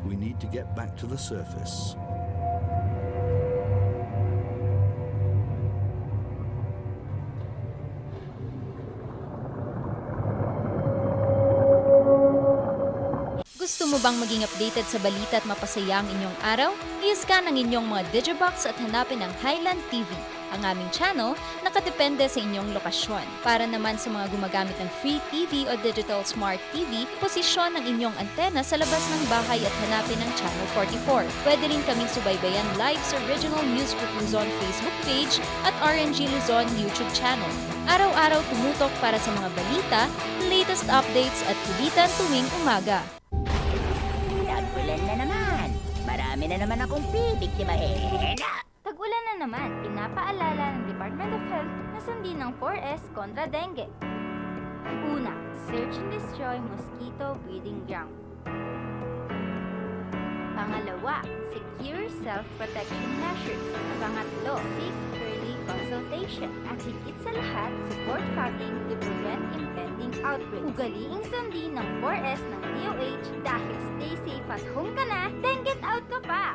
We need to get back to the surface. Gusto mo bang maging updated sa balita at mapasaya ang inyong araw? I-scan ang inyong mga Digibox at hanapin ang Highland TV, ang aming channel nakadepende sa inyong lokasyon. Para naman sa mga gumagamit ng Free TV o Digital Smart TV, posisyon ang inyong antena sa labas ng bahay at hanapin ang Channel 44. Pwede rin kaming subaybayan live sa Original News Group Luzon Facebook page at RNG Luzon YouTube channel. Araw-araw tumutok para sa mga balita, latest updates at kulitan tuwing umaga. Tag-ulan na naman. Marami na naman akong bibiktimahin. Tag-ulan na naman, pinapaalala ng Department of Health na sundin ng 4S kontra dengue. Una, search and destroy mosquito breeding ground. Pangalawa, secure self-protection measures. Pangatlo, seek early consultation. At higit sa lahat, support fogging to prevent impending outbreaks. Ugaliing sundin ng 4S ng DOH dahil stay safe at home ka na, then get out ka pa!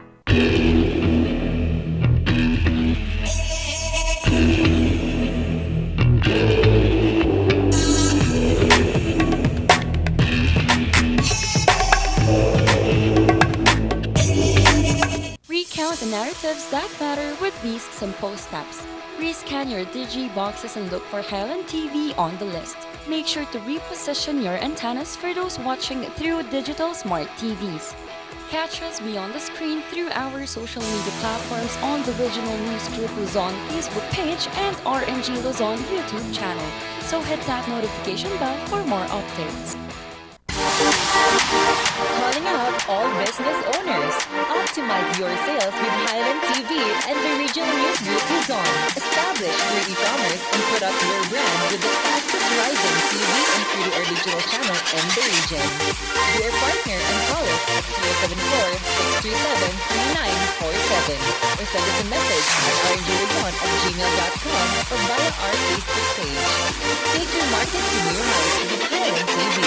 Recount the narratives that matter with these simple steps. Rescan your Digiboxes and look for Highland TV on the list. Make sure to reposition your antennas for those watching through digital smart TVs. Catch us beyond the screen through our social media platforms on the Original News Group Luzon Facebook page and RNG Luzon YouTube channel. So hit that notification bell for more updates. Calling out all business owners. Optimize your sales with Highland TV and the Regional News Group Luzon. Establish your e-commerce and put up your brand with the fastest rising TV and free-to-air digital channel in the region. Be our partner and call us at 074-637-3947 or send us a message at rngluzon@gmail.com or via our Facebook page. Take your market to new heights with Highland TV.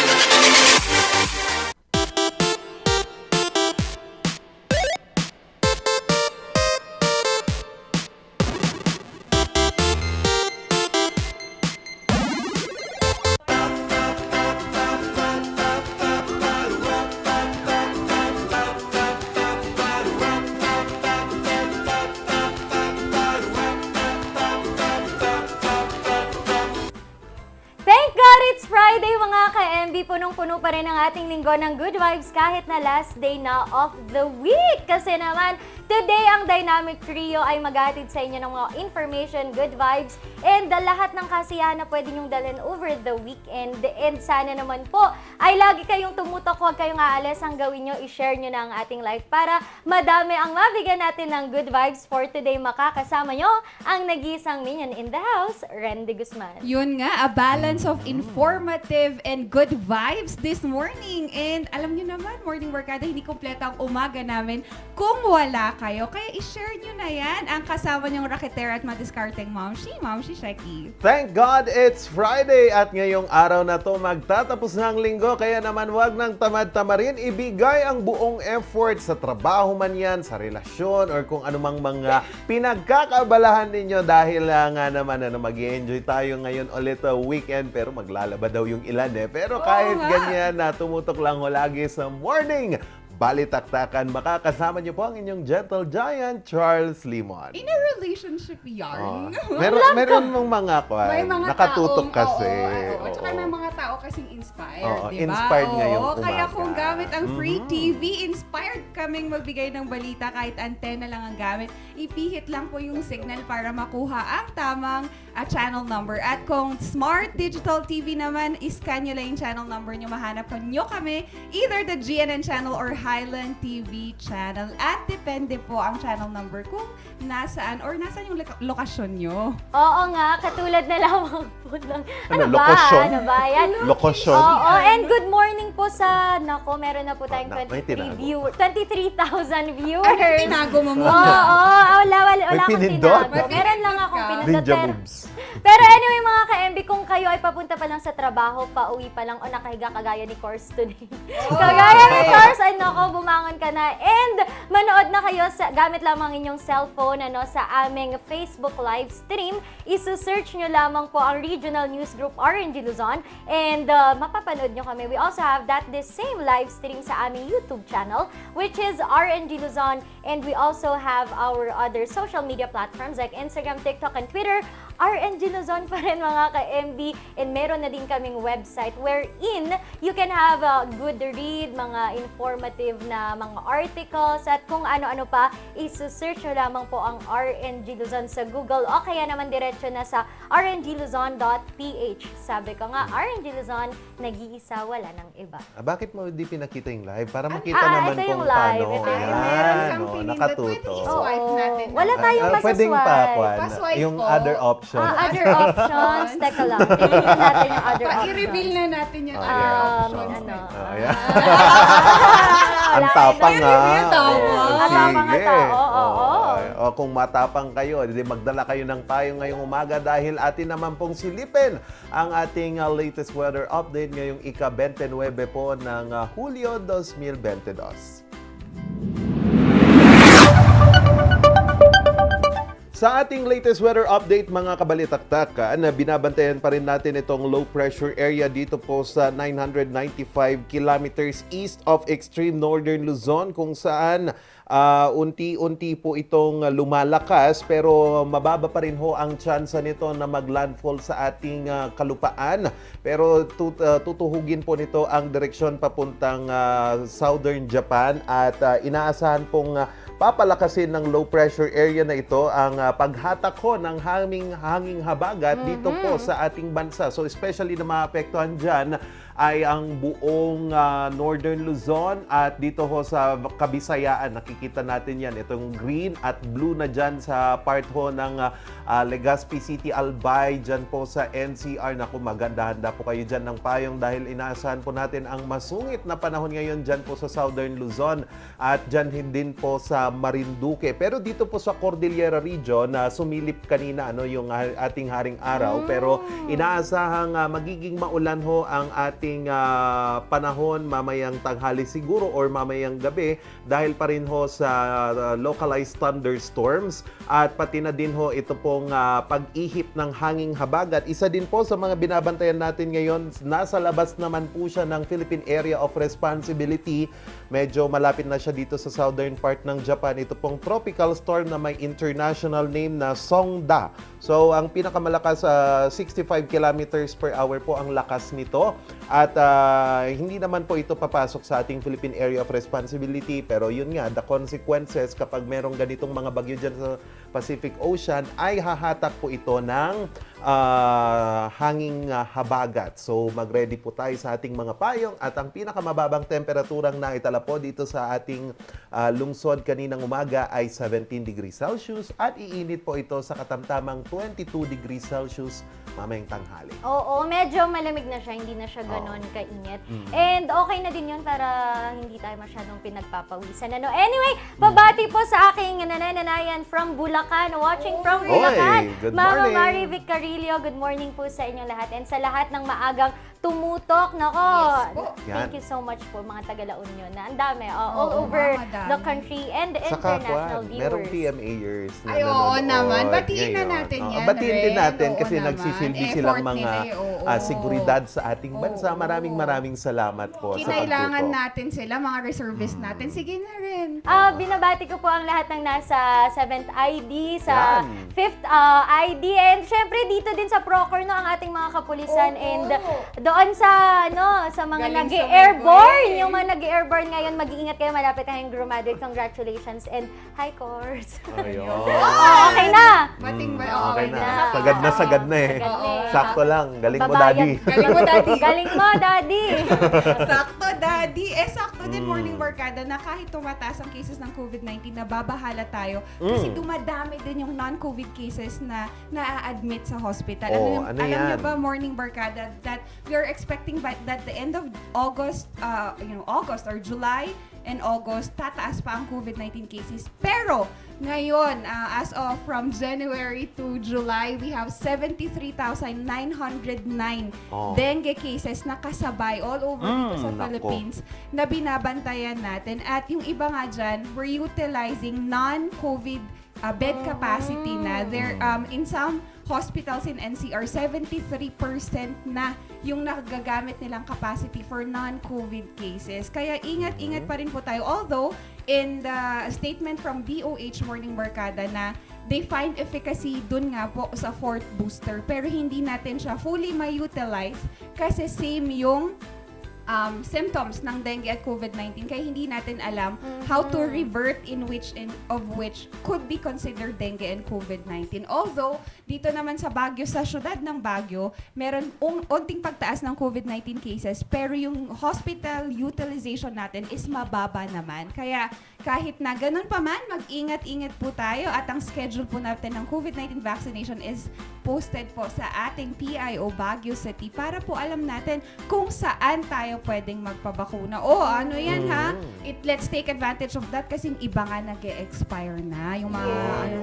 Thank God it's Friday mga ka-MB! Punong-puno pa rin ang ating linggo ng good vibes kahit na last day na of the week. Kasi naman, today ang Dynamic Trio ay maghatid sa inyo ng mga information, good vibes, and lahat ng kasiyahan na pwede nyong dalhin over the weekend. And sana naman po ay lagi kayong tumutok, huwag kayong aalis. Ang gawin nyo, i-share nyo na ang ating live para madami ang mabigyan natin ng good vibes for today. Makakasama nyo ang nag-iisang minion in the house, Randy Guzman. Yun nga, a balance of informative and good vibes this morning. And alam nyo naman, Morning Workada, hindi kompleto ang umaga namin kung wala kayo. Kaya i-share nyo na yan ang kasama nyong raketera at madiskarteng Mamshi Sheki. Thank God it's Friday at ngayong araw na to magtatapos na ang linggo kaya naman wag nang tamad-tamarin ibigay ang buong effort sa trabaho man yan, sa relasyon or kung anumang mga pinagkakabalahan ninyo dahil nga naman mag-i-enjoy tayo ngayon ulit weekend pero maglalaba daw yung ilan pero kahit ganyan na tumutok lang ho lagi sa morning balitaktakan, makakasama niyo po ang inyong gentle giant, Charles Limon. In a relationship yarn. Meron mong mga May mga nakatutok taong, kasi. Oo. Tsaka may mga tao kasing inspired, Oo, di ba? inspired ngayong umaga. Kaya kung gamit ang free TV, inspired kaming magbigay ng balita kahit antena lang ang gamit. Ipihit lang po yung signal para makuha ang tamang channel number. At kung smart digital TV naman, iscan nyo lang yung channel number nyo. Mahanap nyo kami, either the GNN channel or Highland TV channel. At depende po ang channel number kung nasaan or nasaan yung lokasyon nyo. Oo nga, katulad na lamang po ng... Lokasyon? Ano ba yan? Lokasyon? Oo, and good morning po sa... Nako, meron na po tayong May tinago. 23,000 viewers. Ano tinago mo muna? Wala May akong pinindot? tinago. Meron lang akong pinindot. Ninja Pero, moves. pero anyway mga ka-MB, kung kayo ay papunta pa lang sa trabaho, pauwi pa lang o nakahiga kagaya ni Course today. Kagaya ni Course, ay nako, bumangon mag-on ka na and manood na kayo gamit lamang inyong cellphone sa aming Facebook live stream. Isu-search nyo lamang po ang Regional News Group RNG Luzon and mapapanood nyo kami. We also have this same live stream sa aming YouTube channel, which is RNG Luzon, and we also have our other social media platforms like Instagram, TikTok, and Twitter. RNG Luzon pa rin mga ka-MB, and meron na din kaming website wherein you can have a good read, mga informative na mga articles at kung ano-ano pa. Isu-search nyo lamang po ang RNG Luzon sa Google o kaya naman diretso na sa rngluzon.ph. Sabi ko nga, RNG Luzon, nag-iisa, wala ng iba. Bakit mo di pinakita yung live? Para makita naman ito kung yung live. paano. Ito yung Yan, Meron kang nakatuto. swipe natin. Wala tayong Pwedeng masaswipe. pa, Pa-swipe yung po. other option. Other options. Teka lang. Tingnan natin yung other options. I-reveal na natin yung other Ayan. options. Ayan. Ang tapang ha. Ang tapang nga tao, oo. O kung matapang kayo, hindi magdala kayo ng payo ngayong umaga dahil atin naman pong silipin ang ating latest weather update ngayong ika-29 po ng Hulyo 2022. Sa ating latest weather update mga kabalitaktakan, binabantayan pa rin natin itong low pressure area dito po sa 995 kilometers east of extreme northern Luzon kung saan unti-unti po itong lumalakas pero mababa pa rin ho ang tsansa nito na maglandfall sa ating kalupaan. Pero tutuhugin po nito ang direksyon papuntang southern Japan at inaasahan pong papalakasin ng low pressure area na ito ang paghatak ho ng hanging habagat dito po sa ating bansa. So especially na maapektuhan dyan ay ang buong Northern Luzon at dito ho sa Kabisayaan. Nakikita natin yan. Itong green at blue na dyan sa part ho ng Legazpi City, Albay, dyan po sa NCR. Naku, maganda-handa po kayo dyan ng payong dahil inaasahan po natin ang masungit na panahon ngayon dyan po sa Southern Luzon at dyan din po sa Marinduque. Pero dito po sa Cordillera Region, sumilip kanina yung ating haring araw. Pero inaasahang magiging maulan ho ang ating panahon mamayang tanghali siguro or mamayang gabi dahil pa rin ho sa localized thunderstorms at pati na din ho ito pong pag-ihip ng hanging habagat. Isa din po sa mga binabantayan natin ngayon, nasa labas naman po siya ng Philippine Area of Responsibility. Medyo malapit na siya dito sa southern part ng Japan. Ito pong tropical storm na may international name na Songda. So ang pinakamalakas 65 kilometers per hour po ang lakas nito. At hindi naman po ito papasok sa ating Philippine Area of Responsibility. Pero yun nga, the consequences kapag merong ganitong mga bagyo dyan sa Pacific Ocean ay hahatak po ito ng hanging habagat. So mag-ready po tayo sa ating mga payong at ang pinakamababang temperaturang naitala po dito sa ating lungsod kaninang umaga ay 17 degrees Celsius at iinit po ito sa katamtamang 22 degrees Celsius mamayang tanghali. Oo, medyo malamig na siya, hindi na siya ganon kainit. And okay na din yun para hindi tayo masyadong pinagpapawisan. Anyway, pabati po sa aking nananayan from Bulacan, watching from Bulacan. Good Mama morning. Mari Vicarilio, good morning po sa inyong lahat. And sa lahat ng maagang tumutok, nako. Yes po. Thank you so much po mga taga-La Union na ang dami, all over madami. the country and international viewers. Merong PMAers na Ay, oo nanonood naman. Batiin na ngayon. natin yan, Batiin din Ren. natin Oo kasi naman. nagsisilbi Effort silang nila mga oo. seguridad sa ating bansa. Oo. Maraming salamat po sa Kinailangan pagtutok. natin sila, mga reservists natin. Sige na rin. Binabati ko po ang lahat ng nasa 7th ID, sa Yan. 5th ID, and syempre dito din sa Procor, no, ang ating mga kapulisan, and doon sa mga Galing sa nag-airborne, Maybuy. yung mga nag-airborne ngayon, mag-iingat kayo, malapit na yung graduate. Congratulations and hi, course. Ayun. Okay na! Bating ba? Okay na. na. Sagad na eh. Sagad na eh. Sakto lang. Galing mo, Babayad. Daddy. Galing mo, Daddy. Galing mo, Daddy! Sakto, Daddy. Sakto din, Morning Barkada, na kahit tumataas ang cases ng COVID-19, nababahala tayo. Kasi dumadami din yung non-COVID cases na na-admit sa hospital. Oh, alam yan? niyo ba, Morning Barkada, that we are we're expecting that the end of August, August or July and August, tataas pa ang COVID-19 cases. Pero ngayon, as of from January to July, we have 73,909 dengue cases na kasabay all over dito sa Philippines na binabantayan natin. At yung iba nga dyan, we're utilizing non-COVID bed capacity na. There, in some hospitals in NCR, 73% na yung nagagamit nilang capacity for non-COVID cases. Kaya ingat-ingat pa rin po tayo. Although, in the statement from DOH Morning Barkada na they find efficacy dun nga po sa fourth booster. Pero hindi natin siya fully ma-utilize kasi same yung symptoms ng dengue at COVID-19 kaya hindi natin alam how to revert which could be considered dengue and COVID-19. Although, dito naman sa Baguio, sa syudad ng Baguio, meron unting pagtaas ng COVID-19 cases pero yung hospital utilization natin is mababa naman. Kaya kahit na ganun pa man, mag-ingat-ingat po tayo at ang schedule po natin ng COVID-19 vaccination is posted po sa ating PIO Baguio City para po alam natin kung saan tayo pwedeng magpabakuna. Ano yan ha? Let's take advantage of that kasi yung iba nga nag-e-expire na. Yung mga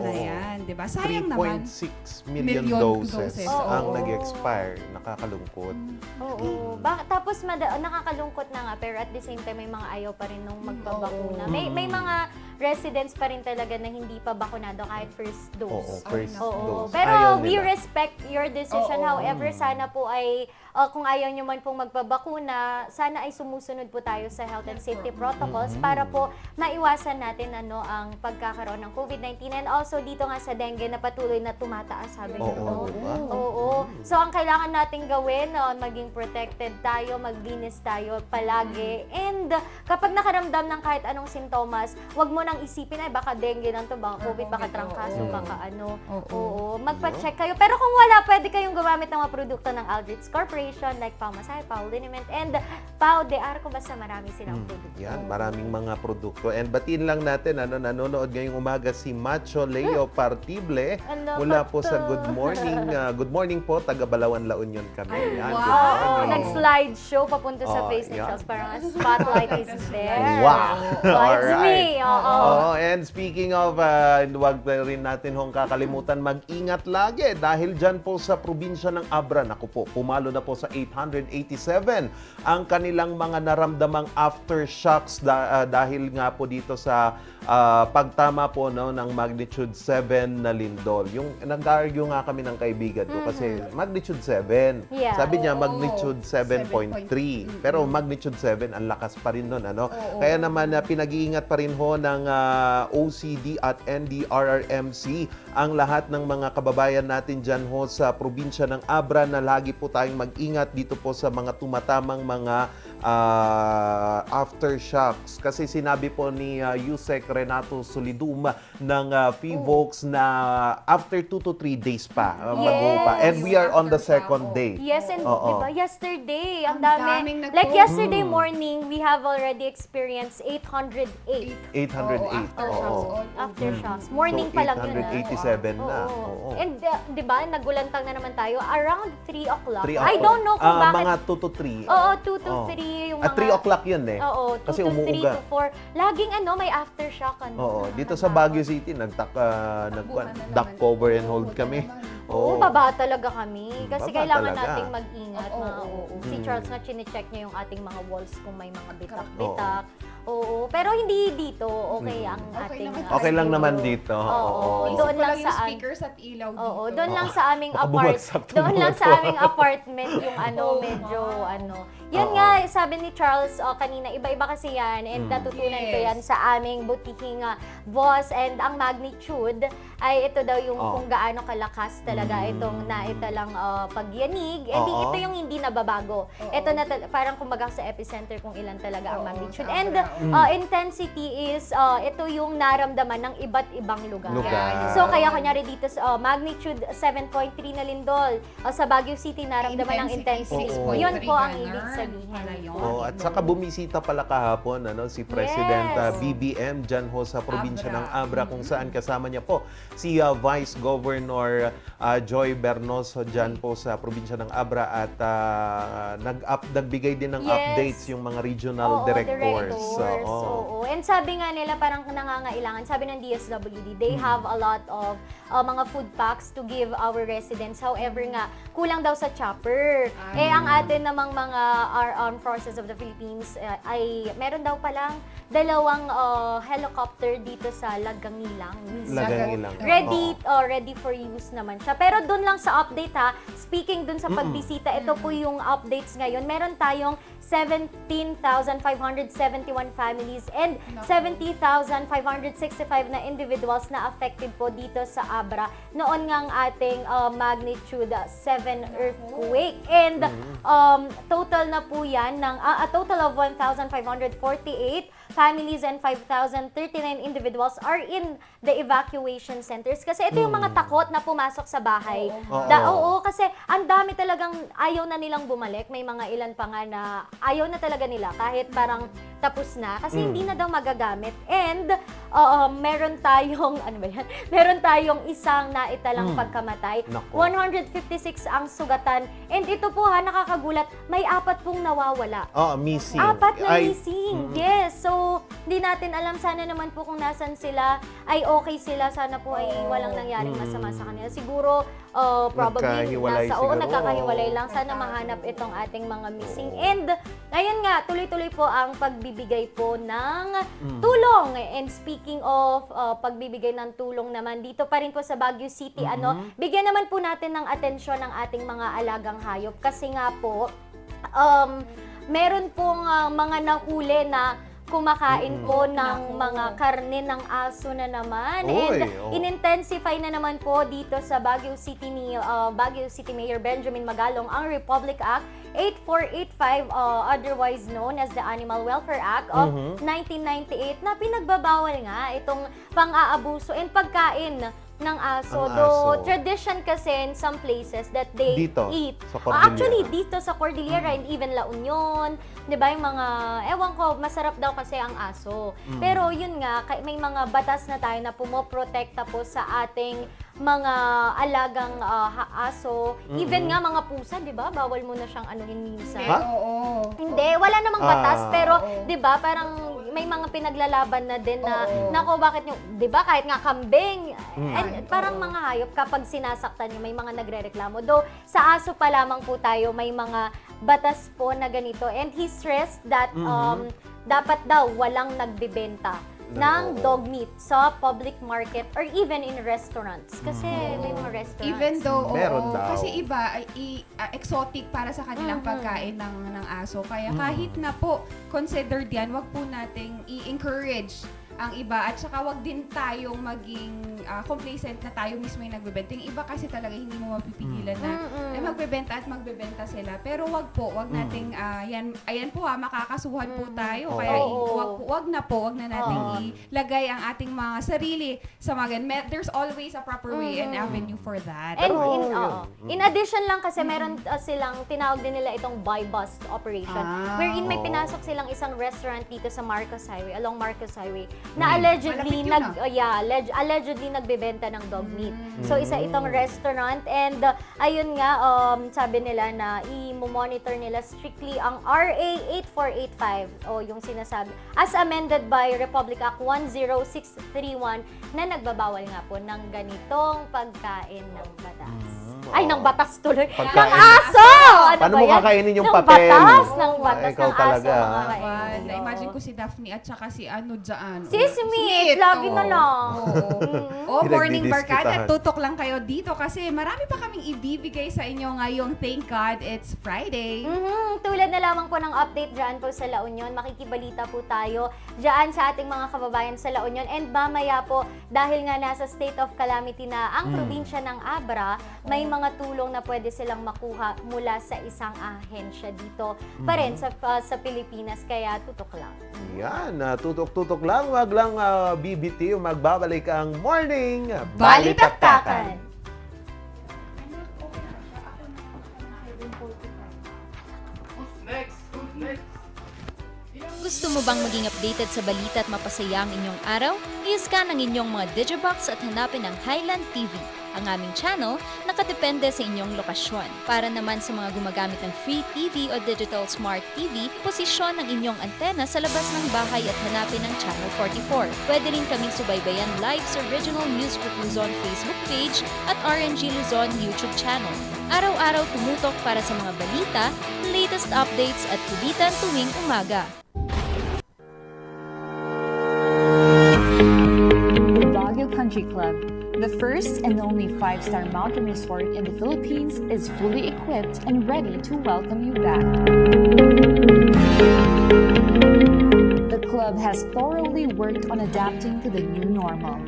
na yan. Diba? Sayang naman. 3.6 million doses ang nag-expire. Nakakalungkot. Oo. Tapos nakakalungkot na nga pero at the same time may mga ayaw pa rin nung magpabakuna. May mga residents pa rin talaga na hindi pa bakunado kahit first dose. First dose. Pero we respect your decision. However, sana po ay kung ayaw nyo man pong magpabakuna, sana ay sumusunod po tayo sa health and safety protocols para po maiwasan natin ang pagkakaroon ng COVID-19 and also dito nga sa dengue na patuloy na tumataas, sabi nyo. Oo. So, ang kailangan natin gawin, maging protected tayo, maglinis tayo palagi. And kapag nakaramdam ng kahit anong sintomas, wag mo nang isipin, ay baka dengue lang to, baka COVID, baka trangkaso, baka ano. Oo. Magpa-check kayo. Pero kung wala, pwede kayong gumamit ng mga produkto ng Aldrich Corporation like Pau Masay, Pau Liniment, and Pau de Arco. Basta marami silang produkto. Yan, maraming mga produkto. And batiin lang natin, nanonood ngayong umaga si Macho Leo Partible mula po sa Good Morning. Good morning po, taga Balawan, La Union kami. Yan, Wow! Nag-slide show papunta sa face ni Charles. Parang a spotlight is there. Wow! It's me. And speaking of, huwag rin natin kakalimutan mag-ingat lagi dahil dyan po sa probinsya ng Abra, naku po, pumalo na po sa 887 ang kanilang mga naramdamang aftershocks dahil nga po dito sa pagtama po ng magnitude 7 na lindol. Yung nag-argue nga kami ng kaibigan ko kasi magnitude 7. Yeah. Sabi niya magnitude 7.3. Pero magnitude 7 ang lakas pa rin nun. Kaya naman pinag-iingat pa rin ho ng OCD at NDRRMC ang lahat ng mga kababayan natin dyan ho sa probinsya ng Abra na lagi po tayong mag-ingat dito po sa mga tumatamang mga aftershocks. Kasi sinabi po ni Yusek Renato Solidum ng PHIVOLCS na after 2 to 3 days pa mag-upa. And we are on the second day. Yes, and diba, yesterday, ang dami. Like yesterday morning, we have already experienced 808. 808. Aftershocks. Morning pa lang yun. 887 na. And diba, nagulantang na naman tayo around 3 o'clock. 3 I don't know kung bakit. Mga 2 to 3. Oo, 2 to 3 yung mga... At 3 o'clock yun eh. Oo, 2 kasi to 3 umuuga. to 4. Laging may aftershock. Dito sa Baguio City, duck cover and hold kami. Baba talaga kami. Kasi Baba kailangan talaga. nating mag-ingat. Si Charles nga, chinecheck niya yung ating mga walls kung may mga bitak-bitak. Pero hindi dito. Okay ang ating... Okay lang naman dito. Doon lang yung sa... speakers at ilaw dito. Doon lang sa aming apartment yung medyo Yan nga, sabi ni Charles kanina, iba-iba kasi yan and natutunan ko yan sa aming butihing boss and ang magnitude ay ito daw yung kung gaano kalakas talaga itong naitalang pagyanig. Ito yung hindi nababago. Ito na parang kumbaga sa epicenter kung ilan talaga ang magnitude. And intensity is ito yung naramdaman ng iba't ibang lugar. Lugar. So kaya kunyari dito sa magnitude 7.3 na lindol, sa Baguio City naramdaman ng intensity. Oo. Yun po ang ibig Ganun. sabihin. Wala yun. At saka bumisita pala kahapon si President BBM dyan ho sa probinsya ng Abra kung saan kasama niya po si Vice Governor Joy Bernoso dyan po sa probinsya ng Abra at nagbigay din ng updates yung mga regional directors. Oo. And sabi nga nila parang nangangailangan, sabi ng DSWD, they have a lot of mga food packs to give our residents. However nga, kulang daw sa chopper. Ang atin namang mga armed forces of the Philippines ay meron daw palang 2 helicopter dito sa Lagangilang. Lagangilang. Ready for use naman siya. Pero dun lang sa update speaking dun sa pagbisita, ito po yung updates ngayon. Meron tayong 17,571 families and 70,565 na individuals na affected po dito sa Abra. Noon nga ang ating magnitude 7 earthquake. And total na po yan ng a total of 1,548 families and 5,039 individuals are in the evacuation centers. Kasi ito yung mga takot na pumasok sa bahay. Oo, kasi ang dami talagang ayaw na nilang bumalik. May mga ilan pa nga na ayaw na talaga nila kahit parang tapos na. Kasi hindi na daw magagamit. And meron tayong, meron tayong isang naitalang pagkamatay. 156 ang sugatan. And ito po nakakagulat, may 4 pong nawawala. Missing. 4 na missing. Yes. So, hindi natin alam. Sana naman po kung nasan sila, ay okay sila. Sana po ay walang nangyaring masama sa kanila. Siguro, probably, nagkakahiwalay lang. Sana mahanap itong ating mga missing. And, ayun nga, tuloy-tuloy po ang pagbibigay po ng tulong. And speaking of pagbibigay ng tulong naman, dito pa rin po sa Baguio City, bigyan naman po natin ng atensyon ng ating mga alagang hayop. Kasi nga po, meron pong mga nahuli na kumakain po ng mga karne ng aso na naman. And in-intensify na naman po dito sa Baguio City ni Baguio City Mayor Benjamin Magalong ang Republic Act 8485, otherwise known as the Animal Welfare Act of 1998, na pinagbabawal nga itong pang-aabuso and pagkain ng aso. Though tradition kasi in some places that they eat. Actually, dito sa Cordillera and even La Union, di ba, yung mga, ewan ko, masarap daw kasi ang aso. Pero yun nga, may mga batas na tayo na pumoprotekta po sa ating mga alagang aso. Even nga mga pusa, di ba? Bawal mo na siyang anuhin minsan. Hindi, wala namang batas. Pero, di ba, parang may mga pinaglalaban na din na, nako, bakit nyo, di ba, kahit nga kambing, and parang mga hayop, kapag sinasaktan nyo, may mga nagre-reklamo. Though, sa aso pa lamang po tayo, may mga batas po na ganito. And he stressed that dapat daw walang nagbibenta ng dog meat sa public market or even in restaurants. Kasi may mga restaurants. Even though, meron daw. kasi iba ay exotic para sa kanilang pagkain ng aso. Kaya kahit na po considered yan, wag po nating i-encourage ang iba at saka wag din tayong maging complacent na tayo mismo yung nagbebenta. Yung iba kasi talaga hindi mo mapipigilan na magbebenta at magbebenta sila. Pero wag nating ayan po makakasuhan po tayo. Kaya wag na nating ilagay ang ating mga sarili sa mga there's always a proper way and avenue for that. And in addition lang kasi meron silang tinawag din nila itong buy bust operation, wherein may pinasok silang isang restaurant dito sa Marcos Highway, along Marcos Highway, na allegedly allegedly nagbebenta ng dog meat. So isa itong restaurant and ayun nga sabi nila na i-monitor nila strictly ang RA 8485 o yung sinasabi as amended by Republic Act 10631 na nagbabawal nga po ng ganitong pagkain ng batas. Ay, ng batas tuloy. Ng aso! Paano mo kakainin yung ng papel? Ng batas Ikaw ng talaga, aso. Na-imagine ko si Daphne at saka si dyan. Si Smith, lagi na lang. Morning Pinagdidiskitahan. Barkada, tutok lang kayo dito kasi marami pa kaming ibibigay sa inyo ngayong Thank God It's Friday. Tulad na lamang po ng update dyan po sa La Union, makikibalita po tayo dyan sa ating mga kababayan sa La Union. And mamaya po, dahil nga nasa state of calamity na ang probinsya ng Abra, may mga mga tulong na pwede silang makuha mula sa isang ahensya dito pa rin sa Pilipinas. Kaya tutok lang. Yan, tutok-tutok lang, wag lang BBT, magbabalik ang Morning Balitaktakan! Gusto mo bang maging updated sa balita at mapasaya ang inyong araw? I-scan ang inyong mga Digibox at hanapin ang Highland TV, ang aming channel nakadepende sa inyong lokasyon. Para naman sa mga gumagamit ng free TV o digital smart TV, posisyon ang inyong antena sa labas ng bahay at hanapin ang Channel 44. Pwede rin kaming subaybayan live sa Original News Group Luzon Facebook page at RNG Luzon YouTube channel. Araw-araw tumutok para sa mga balita, latest updates at kulitan tuwing umaga. Baguio Country Club, the first and only 5-star mountain resort in the Philippines, is fully equipped and ready to welcome you back. The club has thoroughly worked on adapting to the new normal.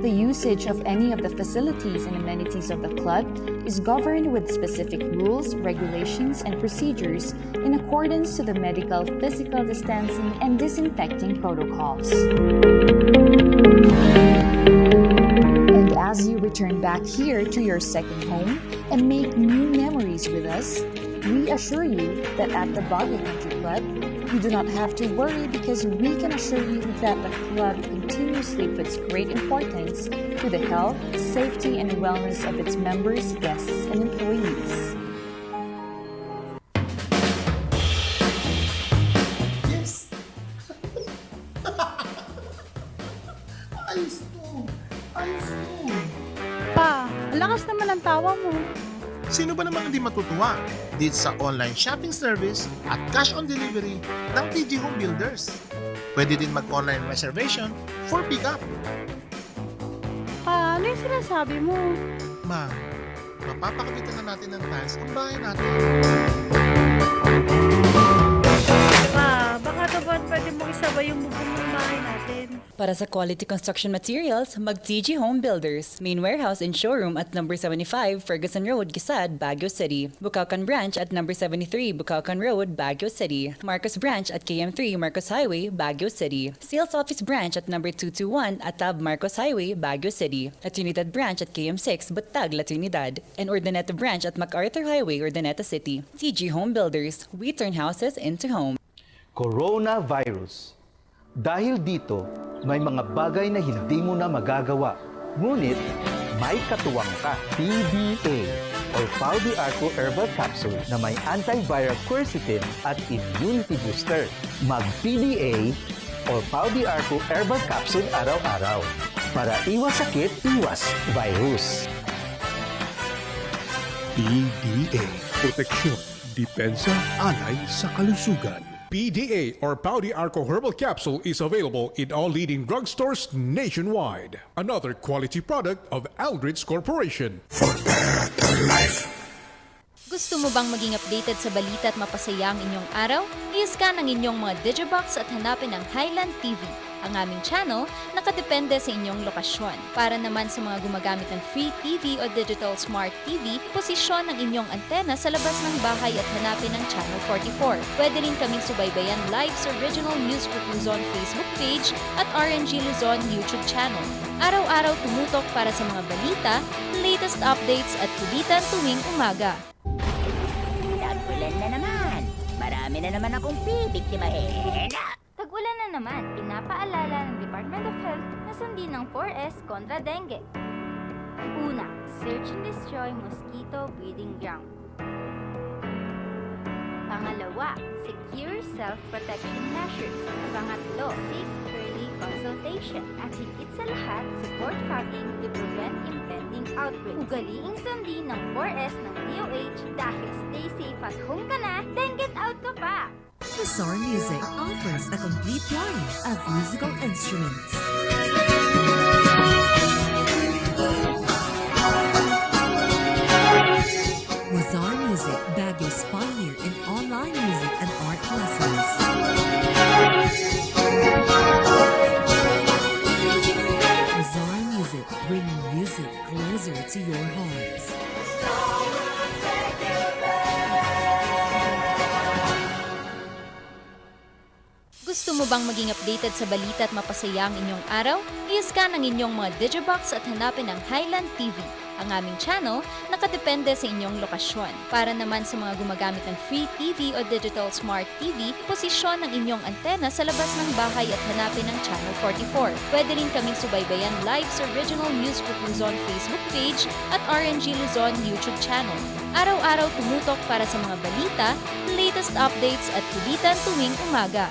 The usage of any of the facilities and amenities of the club is governed with specific rules, regulations, and procedures in accordance to the medical, physical distancing, and disinfecting protocols. And as you return back here to your second home and make new memories with us, we assure you that at the Baguio Country Club, you do not have to worry because we can assure you that the club continuously puts great importance to the health, safety, and wellness of its members, guests, and employees. Yes! Ayos to! Ayos to! Pa, lakas naman ang tawa mo. Sino ba namang hindi matutuwa dito sa online shopping service at cash on delivery ng PG Home Builders? Pwede din mag-online reservation for pickup. Pa, ano yung sinasabi mo? Ma, mapapakabitan na natin ng tiles ang bahay natin. Pa, baka naman pwede mo isabay yung bubong ng bahay natin. Para sa quality construction materials, mag-TG Home Builders. Main warehouse and showroom at number 75 Ferguson Road, Gisad, Baguio City. Bucaucan Branch at number 73 Bucaucan Road, Baguio City. Marcos Branch at KM3 Marcos Highway, Baguio City. Sales Office Branch at number 221 Atab Marcos Highway, Baguio City. At Trinidad Branch at KM6 Butag, La Trinidad. And Urdaneta Branch at MacArthur Highway, Urdaneta City. TG Home Builders. We turn houses into home. Coronavirus. Dahil dito, may mga bagay na hindi mo na magagawa. Ngunit, may katuwang ka. PDA or Pau de Arco Herbal Capsule na may antiviral quercetin at immunity booster. Mag-PDA or Pau de Arco Herbal Capsule araw-araw. Para iwas sakit, iwas virus. PDA. Proteksyon, depensa, alay sa kalusugan. PDA or Pau de Arco Herbal Capsule is available in all leading drugstores nationwide. Another quality product of Aldrich Corporation. For better life. Gusto mo bang maging updated sa balita at mapasaya ang inyong araw? I-scan ang inyong mga Digibox at hanapin ang Highland TV, ang aming channel nakadepende sa inyong lokasyon. Para naman sa mga gumagamit ng free TV o digital smart TV, posisyon ang inyong antena sa labas ng bahay at hanapin ang Channel 44. Pwede rin kaming subaybayan live sa Original News Group Luzon Facebook page at RNG Luzon YouTube channel. Araw-araw tumutok para sa mga balita, latest updates at kulitan tuwing umaga. Tag-ulan na naman. Marami na naman akong bibiktimahin. Tag-ulan na naman, pinapaalala ng Department of Health na sundin ng 4S kontra dengue. Una, search and destroy mosquito breeding ground. Pangalawa, secure self-protection measures. Pangatlo, seek early consultation. At higit sa lahat, support fogging to prevent impending outbreaks. Ugaliing sundin ng 4S ng DOH dahil stay safe at home ka na, then get out ka pa! Bazaar Music offers a complete line of musical instruments. Bazaar Music, Baguio's pioneer in online music and art lessons. Bazaar Music, bringing music closer to your hearts. bang maging updated sa balita at mapasaya ang inyong araw? I-scan ang inyong mga Digibox at hanapin ang Highland TV. Ang aming channel, nakadepende sa inyong lokasyon. Para naman sa mga gumagamit ng free TV o digital smart TV, posisyon ang inyong antena sa labas ng bahay at hanapin ang Channel 44. Pwede rin kaming subaybayan live sa Original News Group Luzon Facebook page at RNG Luzon YouTube channel. Araw-araw tumutok para sa mga balita, latest updates at kulitan tuwing umaga.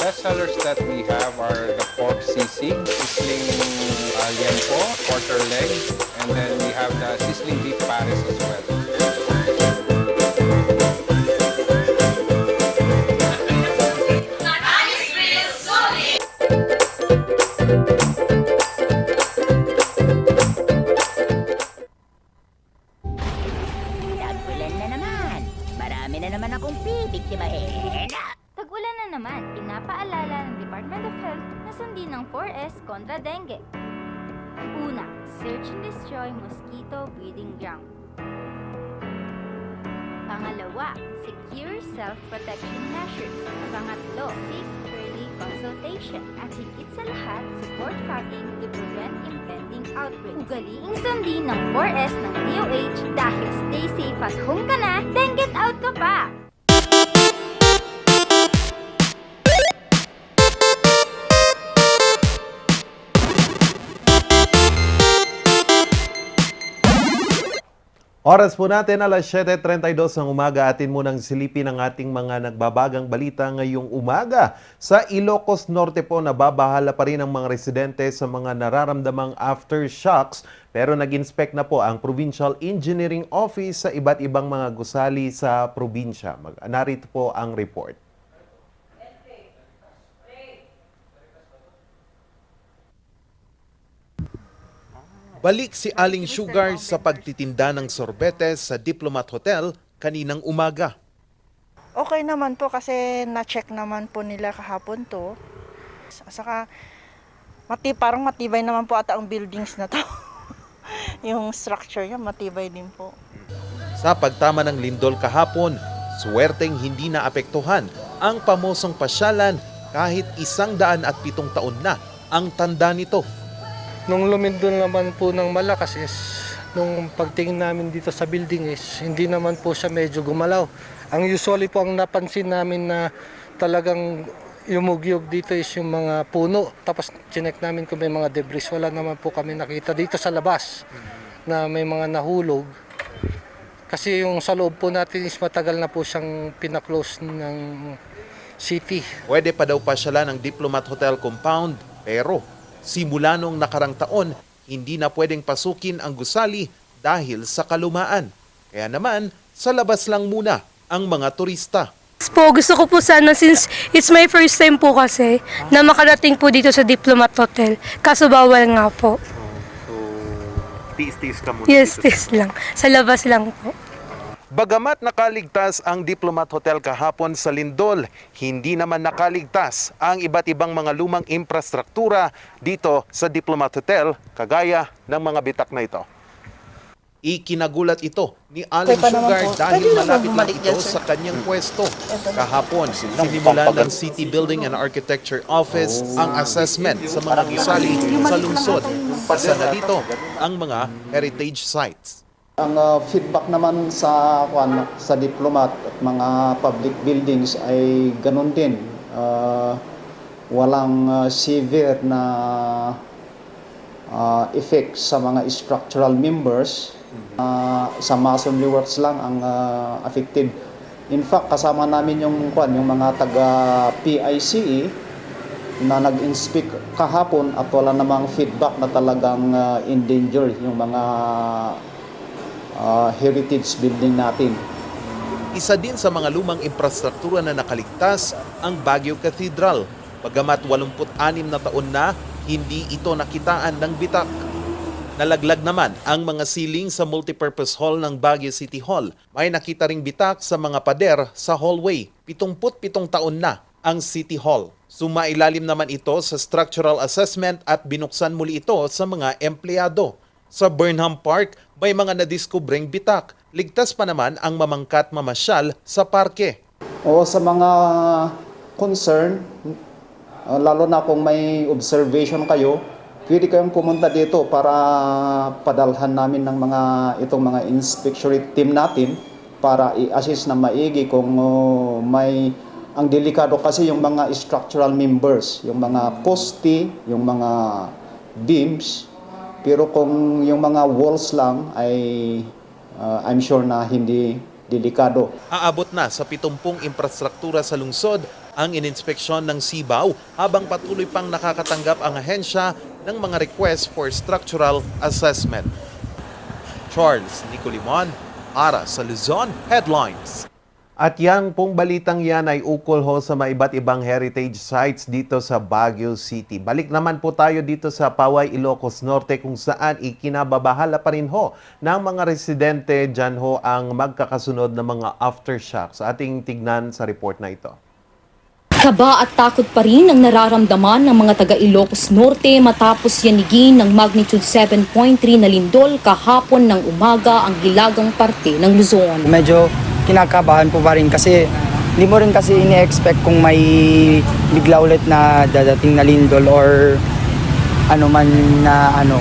Best sellers that we have are the pork sisig, sizzling liempo, quarter leg, and then we have the sizzling beef pares as well. Tag-ulan na naman. Marami na naman akong bibiktimahin. Tag-ulan na naman, pinapaalala ng Department of Health na sundin ng 4S kontra dengue. Una, search and destroy mosquito breeding ground. Pangalawa, secure self-protection measures. Pangatlo, seek early consultation. At higit sa lahat, support fracking to prevent impending outbreaks. Ugaliing sundin ng 4S ng DOH dahil stay safe at home ka na, then get out ka pa! Oras po natin, alas 7:32 ng umaga. Atin munang silipin ang ating mga nagbabagang balita ngayong umaga. Sa Ilocos Norte po, nababahala pa rin ang mga residente sa mga nararamdamang aftershocks. Pero nag-inspect na po ang Provincial Engineering Office sa iba't ibang mga gusali sa probinsya. Narito po ang report. Balik si Aling Sugar sa pagtitinda ng sorbetes sa Diplomat Hotel kaninang umaga. Okay naman po kasi na-check naman po nila kahapon to. Saka parang matibay naman po ata ang buildings na to. Yung structure niya matibay din po. Sa pagtama ng lindol kahapon, swerteng hindi naapektuhan ang pamosong pasyalan kahit 107 taon na ang tanda nito. Nung lumindol naman po ng malakas is, nung pagtingin namin dito sa building is, hindi naman po siya medyo gumalaw. Ang usually po ang napansin namin na talagang yumugyog dito is yung mga puno. Tapos chinek namin kung may mga debris. Wala naman po kami nakita dito sa labas na may mga nahulog. Kasi yung sa loob po natin is matagal na po siyang pinaklose ng city. Pwede pa daw pasyalan ng Diplomat Hotel compound, pero simula nung nakarang taon, hindi na pwedeng pasukin ang gusali dahil sa kalumaan. Kaya naman, sa labas lang muna ang mga turista. Gusto ko po sana, since it's my first time po kasi, na makarating po dito sa Diplomat Hotel. Kaso bawal nga po. So, tiis-tiis ka muna? Yes, tiis lang. Sa labas lang po. Bagamat nakaligtas ang Diplomat Hotel kahapon sa lindol, hindi naman nakaligtas ang iba't ibang mga lumang infrastruktura dito sa Diplomat Hotel, kagaya ng mga bitak na ito. Ikinagulat ito ni Aling Sugar dahil malapit lang ito sa kanyang pwesto. Kahapon, sinimulan ng City Building and Architecture Office ang assessment sa mga gusali sa lungsod. Isa na dito ang mga heritage sites. Ang feedback naman sa Diplomat at mga public buildings ay ganun din. Walang severe na effect sa mga structural members. Sa masonry works lang ang affected. In fact, kasama namin yung mga taga PICE na nag-inspect kahapon at wala namang feedback na talagang endangered yung mga heritage building natin. Isa din sa mga lumang infrastruktura na nakaligtas ang Baguio Cathedral. Bagamat 86 na taon na, hindi ito nakitaan ng bitak. Nalaglag naman ang mga ceiling sa multipurpose hall ng Baguio City Hall. May nakita ring bitak sa mga pader sa hallway. 77 taon na ang City Hall. Sumailalim naman ito sa structural assessment at binuksan muli ito sa mga empleyado. Sa Burnham Park, may mga nadiskubreng bitak. Ligtas pa naman ang mamangkat mamasyal sa parke. O sa mga concern, lalo na kung may observation kayo, pwede kayong pumunta dito para padalhan namin ng itong mga inspection team natin para i-assist na maigi kung ang delikado kasi yung mga structural members, yung mga poste, yung mga beams, pero kung yung mga walls lang ay I'm sure na hindi delikado. Aabot na sa 70 infrastruktura sa lungsod ang ininspeksyon ng SIBAW habang patuloy pang nakakatanggap ang ahensya ng mga request for structural assessment. Charles Nicolimon, para sa Luzon Headlines. At yang pong balitang yan ay ukol ho sa mga iba't ibang heritage sites dito sa Baguio City. Balik naman po tayo dito sa Paway, Ilocos Norte kung saan ikinababahala pa rin ho ng mga residente dyan ho ang magkakasunod na mga aftershocks. Ating tignan sa report na ito. Kaba at takot pa rin ang nararamdaman ng mga taga Ilocos Norte matapos yanigin ng magnitude 7.3 na lindol kahapon ng umaga ang hilagang parte ng Luzon. Medyo kinakabahan po pa rin kasi hindi mo rin kasi ini-expect kung may bigla ulit na dadating na lindol or ano man na ano.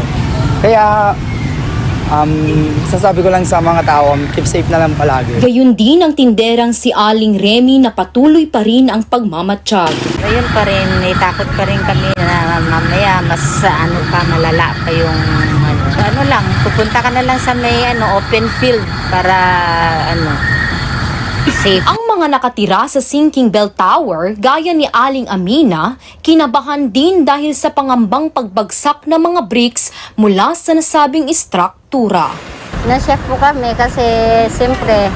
Kaya sasabi ko lang sa mga tao, keep safe na lang palagi. Gayun din ang tinderang si Aling Remy na patuloy pa rin ang pagmamatsyag. Ayun pa rin, may takot pa rin kami na mamaya mas malala pa yung lang, pupunta ka na lang sa may open field para safe. Ang mga nakatira sa Sinking Bell Tower, gaya ni Aling Amina, kinabahan din dahil sa pangambang pagbagsak ng mga bricks mula sa nasabing istruktura. Na-shock po kami kasi siyempre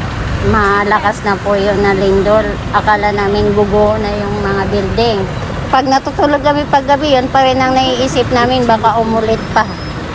malakas na po yung nalindol. Akala namin gugo na yung mga building. Pag natutulog kami paggabi, yun pa rin ang naiisip namin, baka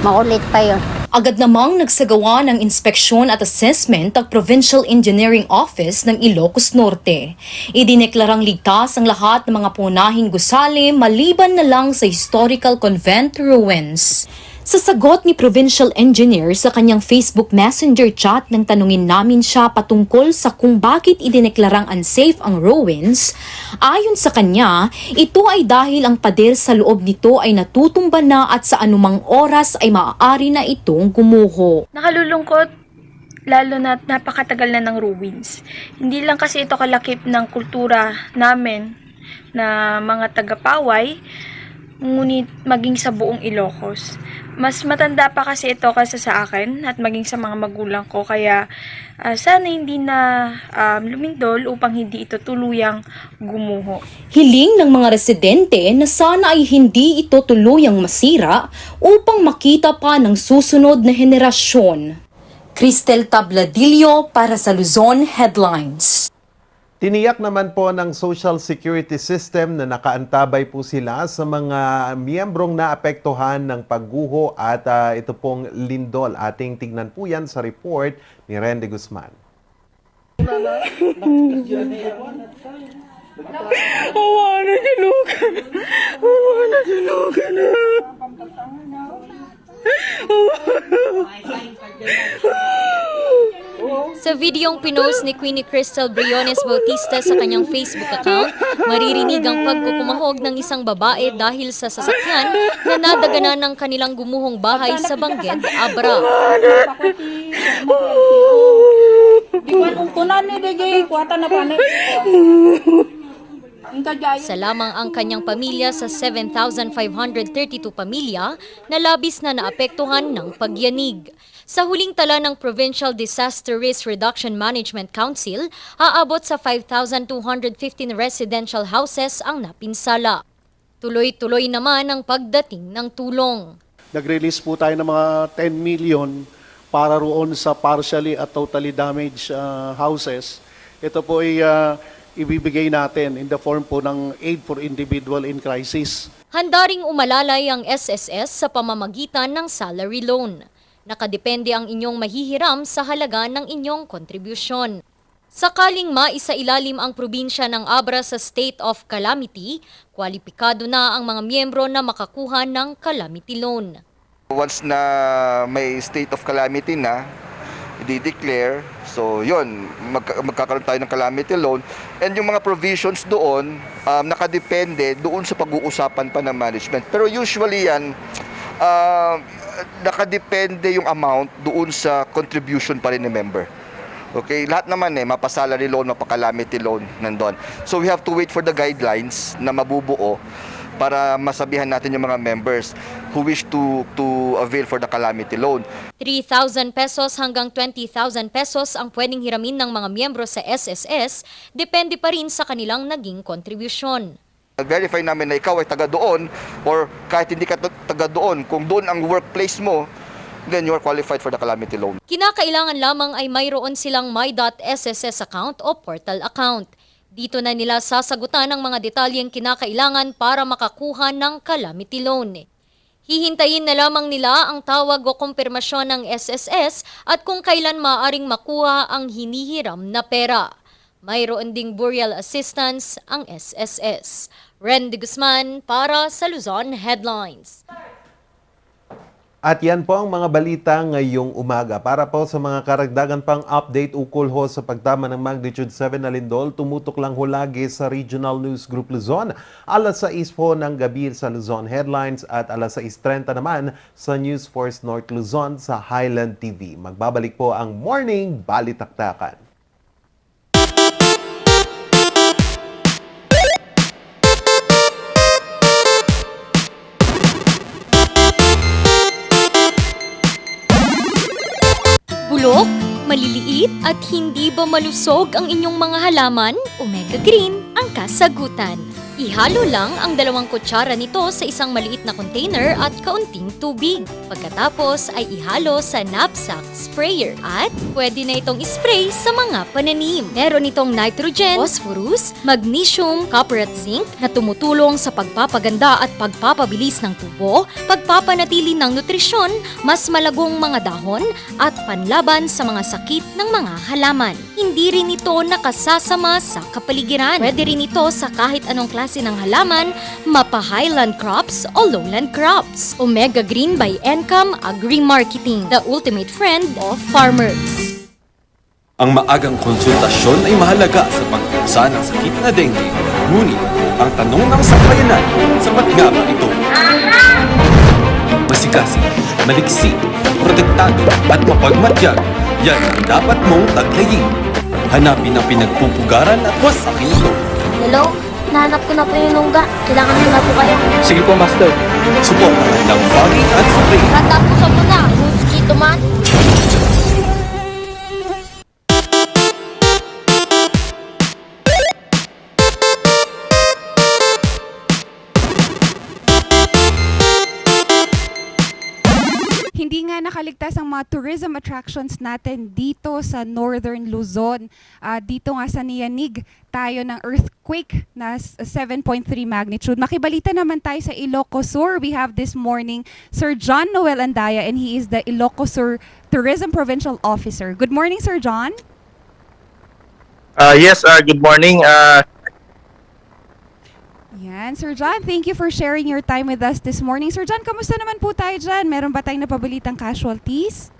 maulit pa yun. Agad namang nagsagawa ng inspeksyon at assessment ang Provincial Engineering Office ng Ilocos Norte. Idineklarang ligtas ang lahat ng mga punahing gusali maliban na lang sa historical convent ruins. Sa sagot ni Provincial Engineer sa kanyang Facebook Messenger chat nang tanungin namin siya patungkol sa kung bakit idineklarang unsafe ang ruins, ayon sa kanya, ito ay dahil ang pader sa loob nito ay natutumba na at sa anumang oras ay maaari na itong gumuho. Nakalulungkot, lalo na napakatagal na ng ruins. Hindi lang kasi ito kalakip ng kultura namin na mga taga-Paway, ngunit maging sa buong Ilocos. Mas matanda pa kasi ito kaysa sa akin at maging sa mga magulang ko, kaya sana hindi na lumindol upang hindi ito tuluyang gumuho. Hiling ng mga residente na sana ay hindi ito tuluyang masira upang makita pa ng susunod na henerasyon. Cristel Tabladillo para sa Luzon Headlines. Tiniyak naman po ng Social Security System na nakaantabay po sila sa mga miyembrong naapektuhan ng pagguho at ito pong lindol. Ating tignan po yan sa report ni Randy Guzman. Sa videong pinost ni Queenie Crystal Briones Bautista sa kanyang Facebook account, maririnig ang pagkukumahog ng isang babae dahil sa sasakyan na nadaganan ng kanilang gumuhong bahay sa Bangged, Abra. Sa lamang ang kanyang pamilya sa 7,532 pamilya na labis na naapektuhan ng pagyanig. Sa huling tala ng Provincial Disaster Risk Reduction Management Council, aabot sa 5,215 residential houses ang napinsala. Tuloy-tuloy naman ang pagdating ng tulong. Nag-release po tayo ng mga 10 million para roon sa partially at totally damaged houses. Ito po ay ibibigay natin in the form po ng aid for individual in crisis. Handa ring umalalay ang SSS sa pamamagitan ng salary loan. Nakadepende ang inyong mahihiram sa halaga ng inyong kontribusyon. Sakaling maisailalim ang probinsya ng Abra sa state of calamity, kwalipikado na ang mga miyembro na makakuha ng calamity loan. Once na may state of calamity na, i-declare, so yun, magkakaroon tayo ng calamity loan. And yung mga provisions doon, nakadepende doon sa pag-uusapan pa ng management. Pero usually yan, nakadepende yung amount doon sa contribution pa rin ng member. Okay, lahat naman mapa-salary loan, mapa-calamity loan nandun. So we have to wait for the guidelines na mabubuo para masabihan natin yung mga members who wish to avail for the calamity loan. 3,000 pesos hanggang 20,000 pesos ang pwedeng hiramin ng mga miyembro sa SSS, depende pa rin sa kanilang naging kontribusyon. Verify namin na ikaw ay taga doon or kahit hindi ka taga doon, kung doon ang workplace mo, then you are qualified for the calamity loan. Kinakailangan lamang ay mayroon silang my.sss account o portal account. Dito na nila sasagutan ang mga detalyeng kinakailangan para makakuha ng calamity loan. Hihintayin na lamang nila ang tawag o kumpirmasyon ng SSS at kung kailan maaaring makuha ang hinihiram na pera. Mayroon ding burial assistance ang SSS. Ren de Guzman para sa Luzon Headlines. At yan po ang mga balita ngayong umaga. Para po sa mga karagdagan pang update ukol ho sa pagtama ng magnitude 7 na lindol, tumutok lang ho lagi sa Regional News Group Luzon. Alas 6 po ng gabi sa Luzon Headlines at alas 6:30 naman sa News Force North Luzon sa Highland TV. Magbabalik po ang Morning Balitaktakan. Bulok, maliliit at hindi ba malusog ang inyong mga halaman? Omega Green ang kasagutan. Ihalo lang ang 2 kutsara nito sa isang maliit na container at kaunting tubig. Pagkatapos ay ihalo sa knapsack sprayer at pwede na itong spray sa mga pananim. Meron itong nitrogen, phosphorus, magnesium, copper at zinc na tumutulong sa pagpapaganda at pagpapabilis ng tubo, pagpapanatili ng nutrisyon, mas malagong mga dahon at panlaban sa mga sakit ng mga halaman. Hindi rin ito nakasasama sa kapaligiran. Pwede rin ito sa kahit anong klase ng halaman, mapa-highland crops o lowland crops. Omega Green by Encam Agri-Marketing, the ultimate friend of farmers. Ang maagang konsultasyon ay mahalaga sa pagpuksa ng sakit na dengue. Ngunit, ang tanong ng sambayanan, sapat nga ba ito? Masigasi, maliksi, protektado at mapagmatyag, yan ang dapat mong taglayin. Hanapin ang pinagpupugaran at wasakin ito. Hello? Nahanap ko na po yung lungga. Kailangan ko na po kayo. Sige po, Master. Suportahan ng Foggy at Spray. Katapusan mo na, mosquito man. Hindi nga nakaligtas ang mga tourism attractions natin dito sa Northern Luzon. Dito nga sa Niyanig tayo ng earthquake na 7.3 magnitude. Makibalita naman tayo sa Ilocos Sur. We have this morning Sir John Noel Andaya and he is the Ilocos Sur Tourism Provincial Officer. Good morning, Sir John. Yes, good morning. Yan, Sir John, thank you for sharing your time with us this morning. Sir John, kamusta naman po tayo dyan? Meron ba tayong napabalitang casualties?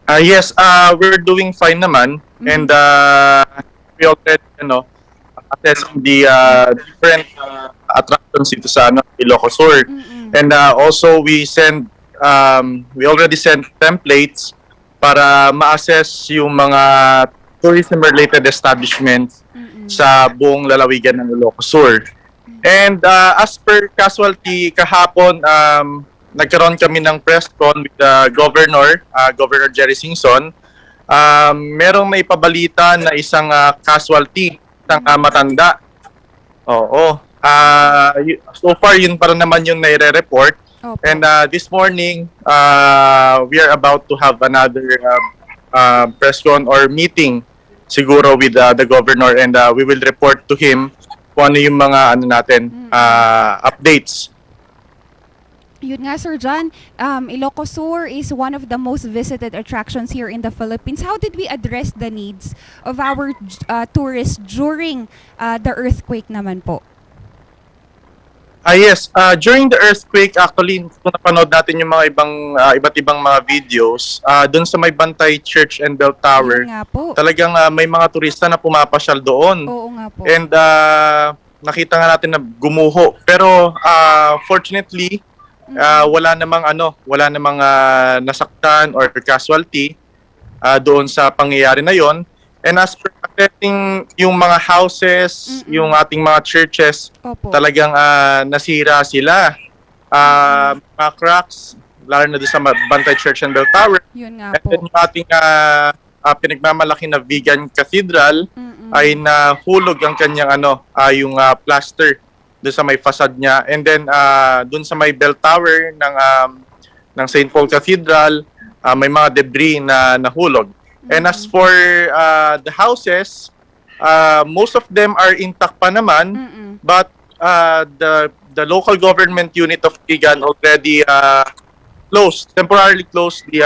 Yes, we're doing fine naman. And we already, assessing the different attractions dito sa Ilocos Sur. And also we already sent templates para ma-assess yung mga tourism-related establishments sa buong lalawigan ng Ilocos Sur. And as per casualty, kahapon, nagkaroon kami ng press con with the Governor, Governor Jerry Singson. Merong may pabalita na isang casualty, isang matanda. Oo. So far, yun para naman yung nire-report. And this morning, we are about to have another press con or meeting siguro with the governor and we will report to him kung ano yung mga updates. Yun nga, Sir John, Ilocos Sur is one of the most visited attractions here in the Philippines. How did we address the needs of our tourists during the earthquake naman po? Yes, during the earthquake, actually, kung napanood natin yung mga iba't ibang mga videos, doon sa may Bantay Church and Bell Tower, talagang may mga turista na pumapasyal doon. Oo nga po. And nakita nga natin na gumuho. Pero fortunately, wala namang nasaktan or casualty doon sa pangyayari na yon. And as per assessing yung mga houses, yung ating mga churches, talagang nasira sila. Mga cracks, lalo na doon sa Bantay Church and Bell Tower. Yun nga po. And then yung ating pinagmamalaki na Vegan Cathedral ay nahulog ang kanyang yung plaster doon sa may facade niya. And then doon sa may bell tower ng St. Paul Cathedral, may mga debris na nahulog. And as for the houses, most of them are intact pa naman, but the local government unit of Vigan already temporarily closed the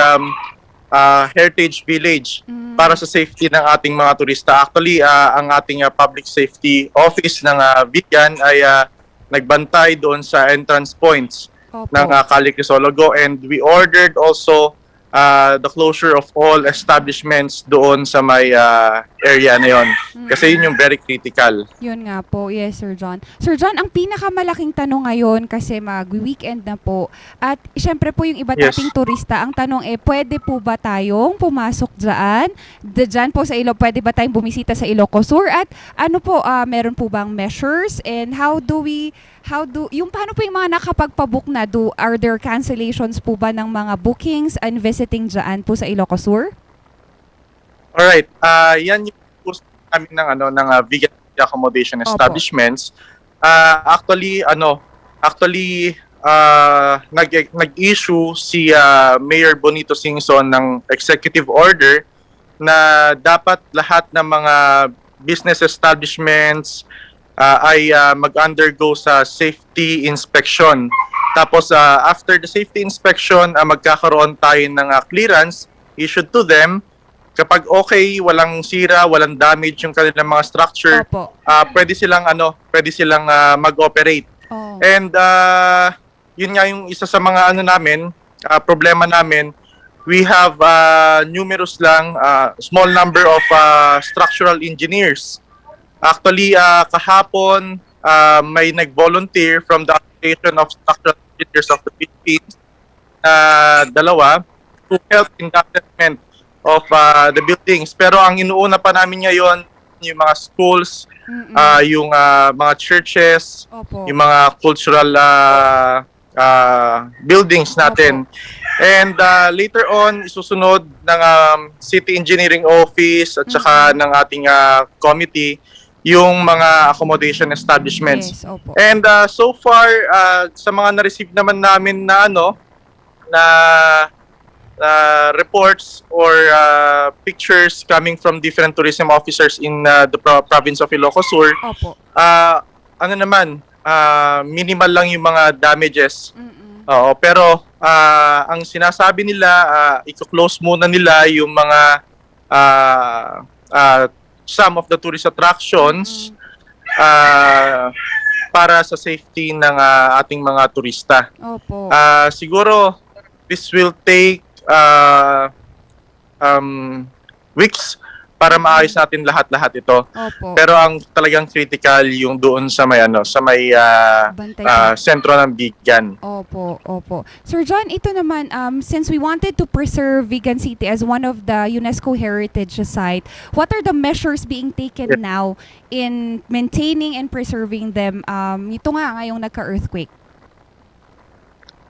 Heritage Village para sa safety ng ating mga turista. Actually, ang ating Public Safety Office ng Vigan ay nagbantay doon sa entrance points ng Kali Crisologo, and we ordered also the closure of all establishments doon sa may area na yon. Kasi yun yung very critical. Yun nga po. Yes, Sir John. Sir John, ang pinakamalaking tanong ngayon, kasi mag-weekend na po, at syempre po yung iba nating turista, ang tanong pwede po ba tayong pumasok dyan? Dyan po sa pwede ba tayong bumisita sa Ilocos Sur? At ano po, meron po bang measures? And paano po yung mga nakapagpabook na, are there cancellations po ba ng mga bookings and visiting dyan po sa Ilocos Sur? Alright, yan yung post namin ng vegan accommodation establishments. Actually, nag-issue si Mayor Bonito Singson ng executive order na dapat lahat ng mga business establishments ay mag-undergo sa safety inspection. Tapos after the safety inspection, magkakaroon tayo ng clearance issued to them. Kapag okay, walang sira, walang damage yung kanilang mga structure, pwede silang mag-operate. And yun nga yung isa sa mga problema namin. We have numerous small number of structural engineers. Actually, kahapon, may nag-volunteer from the Association of Structural Engineers of the Philippines, dalawa, to help in the assessment of the buildings. Pero ang inuuna pa namin ngayon, yung mga schools, yung mga churches, yung mga cultural buildings natin. And later on, isusunod ng City Engineering Office at saka ng ating committee yung mga accommodation establishments. And so far, sa mga na-receive naman namin na reports or pictures coming from different tourism officers in the province of Ilocos Sur, minimal lang yung mga damages. Pero ang sinasabi nila, i-close muna nila yung mga some of the tourist attractions para sa safety ng ating mga turista. Siguro this will take weeks para maayos natin lahat-lahat ito. Pero ang talagang critical yung doon sa may sentro ng Vigan. Opo. Sir John, ito naman, since we wanted to preserve Vigan City as one of the UNESCO Heritage Site, what are the measures being taken now in maintaining and preserving them? Ito nga ngayong nagka-earthquake.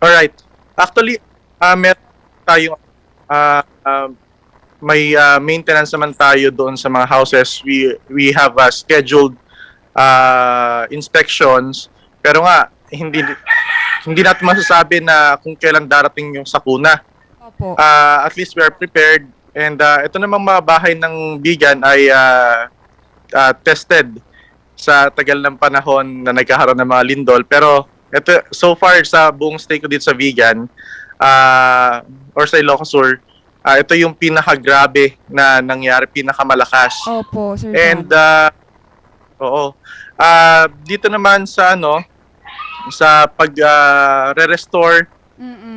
Alright. Actually, meron tayong may maintenance naman tayo doon sa mga houses. We have scheduled inspections, pero nga hindi natin masasabi na kung kailan darating yung sakuna. At least we are prepared, and ito namang mga bahay ng Vigan ay tested sa tagal ng panahon na nagkakaroon ng mga lindol. Pero ito, so far sa buong stay ko dito sa Vigan or sa Ilocos Sur, ito yung pinakagrabe na nangyari, pinakamalakas. Opo, Sir John. And dito naman sa sa pag-restore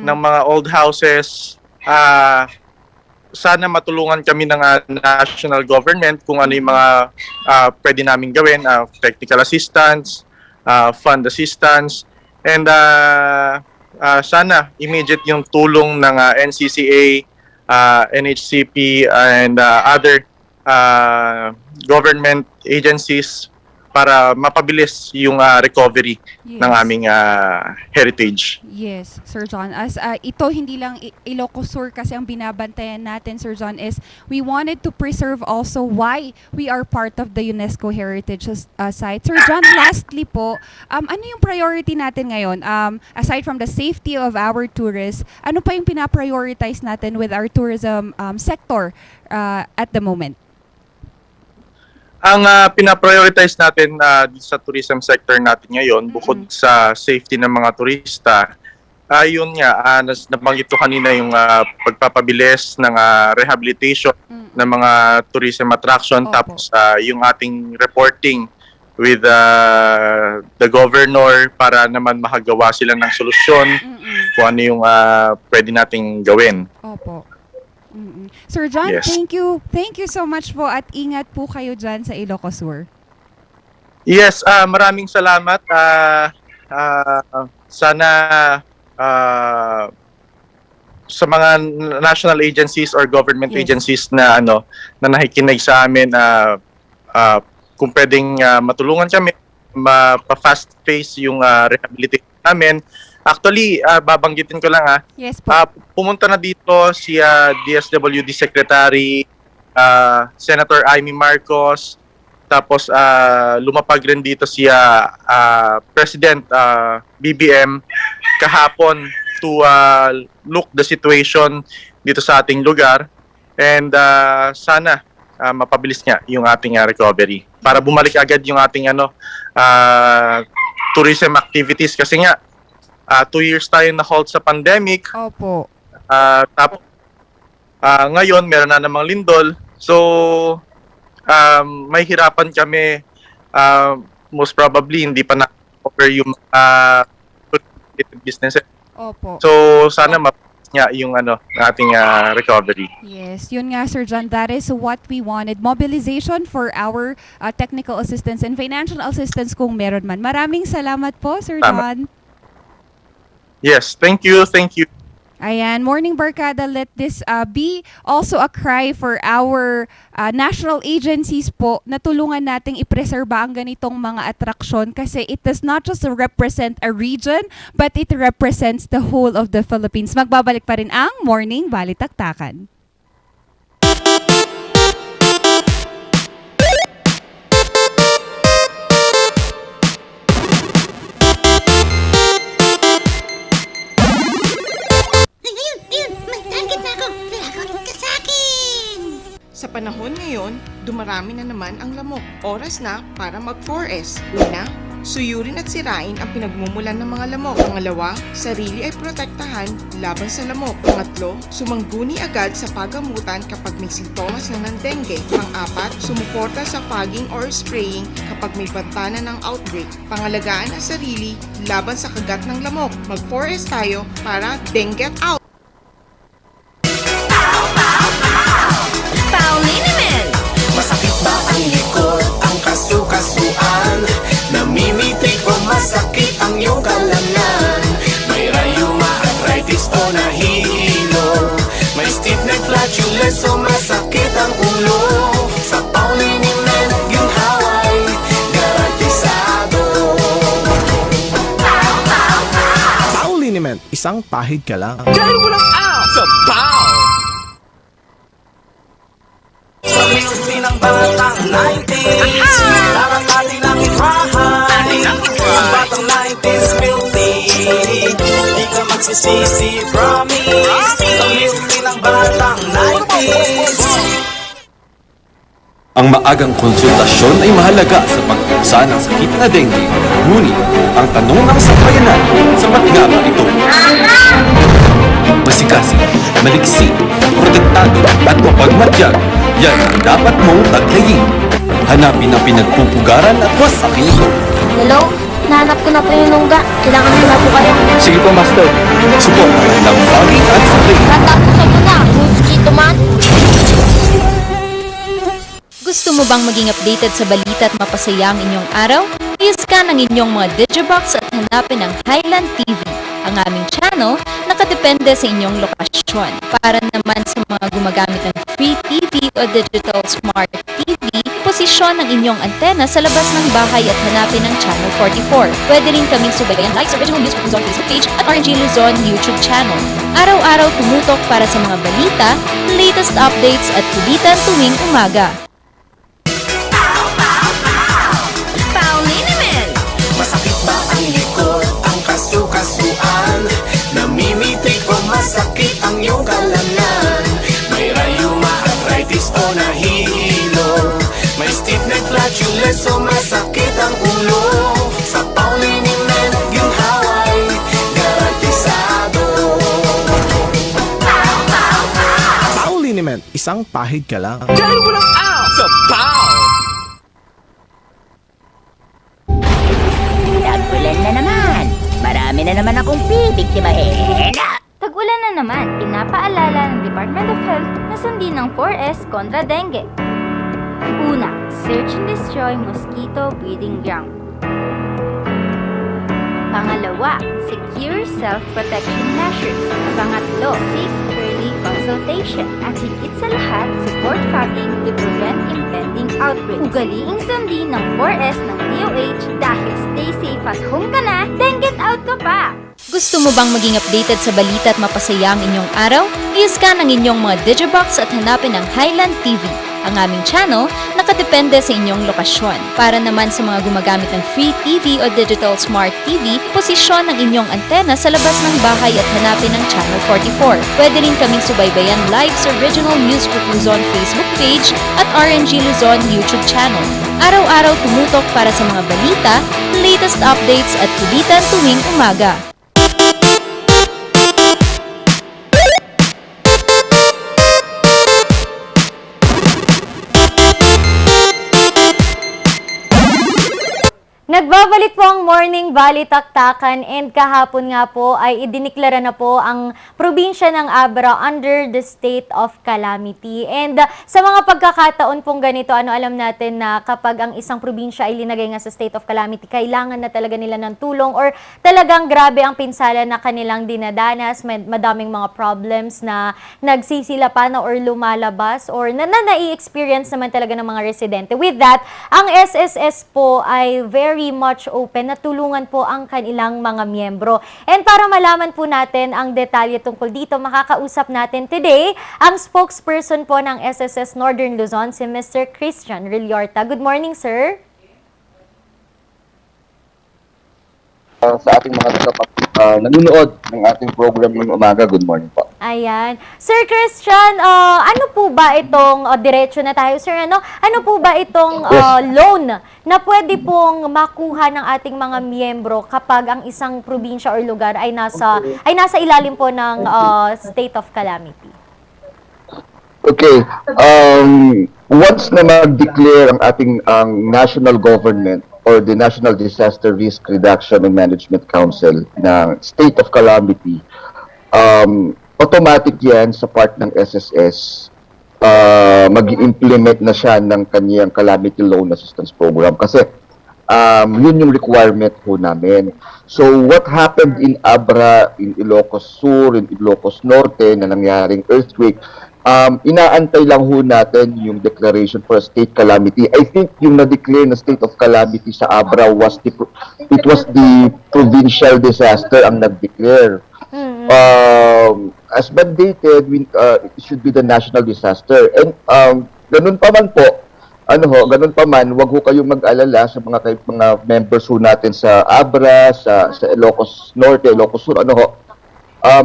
ng mga old houses. Sana matulungan kami ng national government kung ano yung mga pwede namin gawin, technical assistance, fund assistance, and sana immediate yung tulong ng NCCA, NHCP, and other government agencies para mapabilis yung recovery ng aming heritage. Yes, Sir John. As ito hindi lang Ilocos Sur kasi ang binabantayan natin, Sir John, is we wanted to preserve also why we are part of the UNESCO Heritage Site. Sir John, lastly po, ano yung priority natin ngayon? Aside from the safety of our tourists, ano pa yung pinaprioritize natin with our tourism sector at the moment? Ang pinaprioritize natin sa tourism sector natin ngayon, bukod sa safety ng mga turista, yun nga, nabanggit ko kanina yung pagpapabilis ng rehabilitation ng mga tourism attraction, tapos yung ating reporting with the governor para naman makagawa sila ng solusyon kung ano yung pwede nating gawin. Opo. Sir John, Yes. thank you. Thank you so much po at ingat po kayo dyan sa Ilocos Sur. Yes, maraming salamat. Sana sa mga national agencies or government agencies na na nakikinig sa amin, kung pwedeng matulungan kami, mapa-fast pace yung rehabilitation namin. Actually, babanggitin ko lang Yes po. pumunta na dito si DSWD Secretary Senator Amy Marcos, tapos lumapag rin dito si President BBM kahapon to look the situation dito sa ating lugar, and sana mapabilis nga yung ating recovery para bumalik agad yung ating tourism activities, kasi nga 2 years tayo na-halt sa pandemic. Opo. Tapos ngayon meron na namang lindol. So may hirapan kami, most probably hindi pa na-cover yung businesses. Opo. So sana mapabilis nga yung ating recovery. Yes, yun nga, Sir John, that is what we wanted. Mobilization for our technical assistance and financial assistance kung meron man. Maraming salamat po, Sir John. Yes, thank you. Ayan, Morning Barkada, let this be also a cry for our national agencies po na tulungan nating ipreserba ang ganitong mga atraksyon, kasi it does not just represent a region, but it represents the whole of the Philippines. Magbabalik pa rin ang Morning Balitaktakan. Sa panahon ngayon, dumarami na naman ang lamok. Oras na para mag-4S. Una, suyurin at sirain ang pinagmumulan ng mga lamok. Pangalawa, sarili ay protektahan laban sa lamok. Pangatlo, sumangguni agad sa pagamutan kapag may sintomas na ng dengue. Pang-apat, sumuporta sa fogging or spraying kapag may banta na ng outbreak. Pangalagaan ang sarili laban sa kagat ng lamok. Mag-4S tayo para dengue out! Masakit ba ang likod, ang kasu-kasuan? Namimitig o masakit ang iyong kalamnan? May rayuma, arthritis o nahihilo? May stiff neck, flatulence o masakit ang ulo? Sa Pauliniment, ginhaway, garantisado. Pauliniment, isang pahid ka lang. Dahil walang out sa PAO! Sa beauty ng batang 90s, parang natin ang itrahan. Ang batang 90s beauty, di ka magsisisi, promise. Sa beauty ng batang 90s. Ang maagang konsultasyon ay mahalaga sa pagpuksa ng sakit na dengue. Ngunit, ang tanong ng sambayanan, sapat nga ba ito? Masikasi, maliksi, protektado at mapagmatyag, yan ang dapat mong taglayin. Hanapin ang pinagpupugaran at wasakin ito. Hello? nahanap ko na po yung nungga. Kailangan ko na po kayo. Sige po, Master. Suportahan ng Foggy at Spring. Tatapusan mo na, mosquito man. Gusto mo bang maging updated sa balita at mapasaya ang inyong araw? I-scan ang inyong mga Digibox at hanapin ang Highland TV, ang aming channel nakadepende sa inyong lokasyon. Para naman sa mga gumagamit ng Free TV o Digital Smart TV, posisyon ang inyong antena sa labas ng bahay at hanapin ang Channel 44. Pwede rin kaming subayan like sa Original News Luzon Facebook page at RNG Luzon YouTube channel. Araw-araw tumutok para sa mga balita, latest updates at kulitan tuwing umaga. Masakit ba ang likod, ang kasukasuan? Namimitig o masakit ang iyong kalamnan? May rayuma, arthritis o nahihilo? May stiff neck, flatulence o masakit ang ulo? Sa Pauliniment, ginhaway, garantisado. Pauliniment, isang pahid ka lang. Dahil walang out sa POW! Tag-ulan na naman. Marami na naman akong bibiktimahin. Tag-ulan na naman, pinapaalala ng Department of Health na sundin ng 4S kontra dengue. Una, search and destroy mosquito breeding ground. Pangalawa, secure self-protection measures. Pangatlo, seek early consultation. At higit sa lahat, support fogging to prevent impending outbreaks. Ugaliing sundin ng 4S ng DOH dahil stay safe at home ka na, then get out ka pa! Gusto mo bang maging updated sa balita at mapasaya ang inyong araw? I-scan ang inyong mga Digibox at hanapin ang Highland TV, ang aming channel nakadepende sa inyong lokasyon. Para naman sa mga gumagamit ng Free TV o Digital Smart TV, posisyon ang inyong antena sa labas ng bahay at hanapin ang Channel 44. Pwede rin kaming subaybayan live sa Original News Group Luzon Facebook page at RNG Luzon YouTube channel. Araw-araw tumutok para sa mga balita, latest updates at kulitan tuwing umaga. Nagbabalik po ang Morning Balitaktakan and kahapon nga po ay idiniklara na po ang probinsya ng Abra under the state of calamity. And sa mga pagkakataon pong ganito, alam natin na kapag ang isang probinsya ay linagay nga sa state of calamity, kailangan na talaga nila ng tulong or talagang grabe ang pinsala na kanilang dinadanas, madaming mga problems na nagsisilapan or lumalabas or na nai-experience naman talaga ng mga residente. With that, ang SSS po ay very much open na tulungan po ang kanilang mga miyembro. And para malaman po natin ang detalye tungkol dito, makakausap natin today ang spokesperson po ng SSS Northern Luzon, si Mr. Christian Rilliorta. Good morning, sir. Sa ating mga nanonood ng ating program ng umaga, good morning po. Ayan. Sir Christian, ano po ba itong, diretso na tayo, sir, ano po ba itong loan na pwede pong makuha ng ating mga miyembro kapag ang isang probinsya or lugar ay nasa ilalim po ng state of calamity? Okay. Once na mag-declare ang ating national government or the National Disaster Risk Reduction and Management Council ng state of calamity, automatic yan sa part ng SSS, mag-implement na siya ng kanyang calamity loan assistance program kasi yun yung requirement po namin. So what happened in Abra, in Ilocos Sur, in Ilocos Norte na nangyaring earthquake, inaantay lang ho natin yung declaration for a state calamity. I think yung na-declare na state of calamity sa Abra was the provincial disaster ang nag-declare. As mandated, it should be the national disaster. And ganun pa man po, wag ho kayong mag-alala sa mga members ho natin sa Abra, sa Ilocos Norte, Ilocos Sur,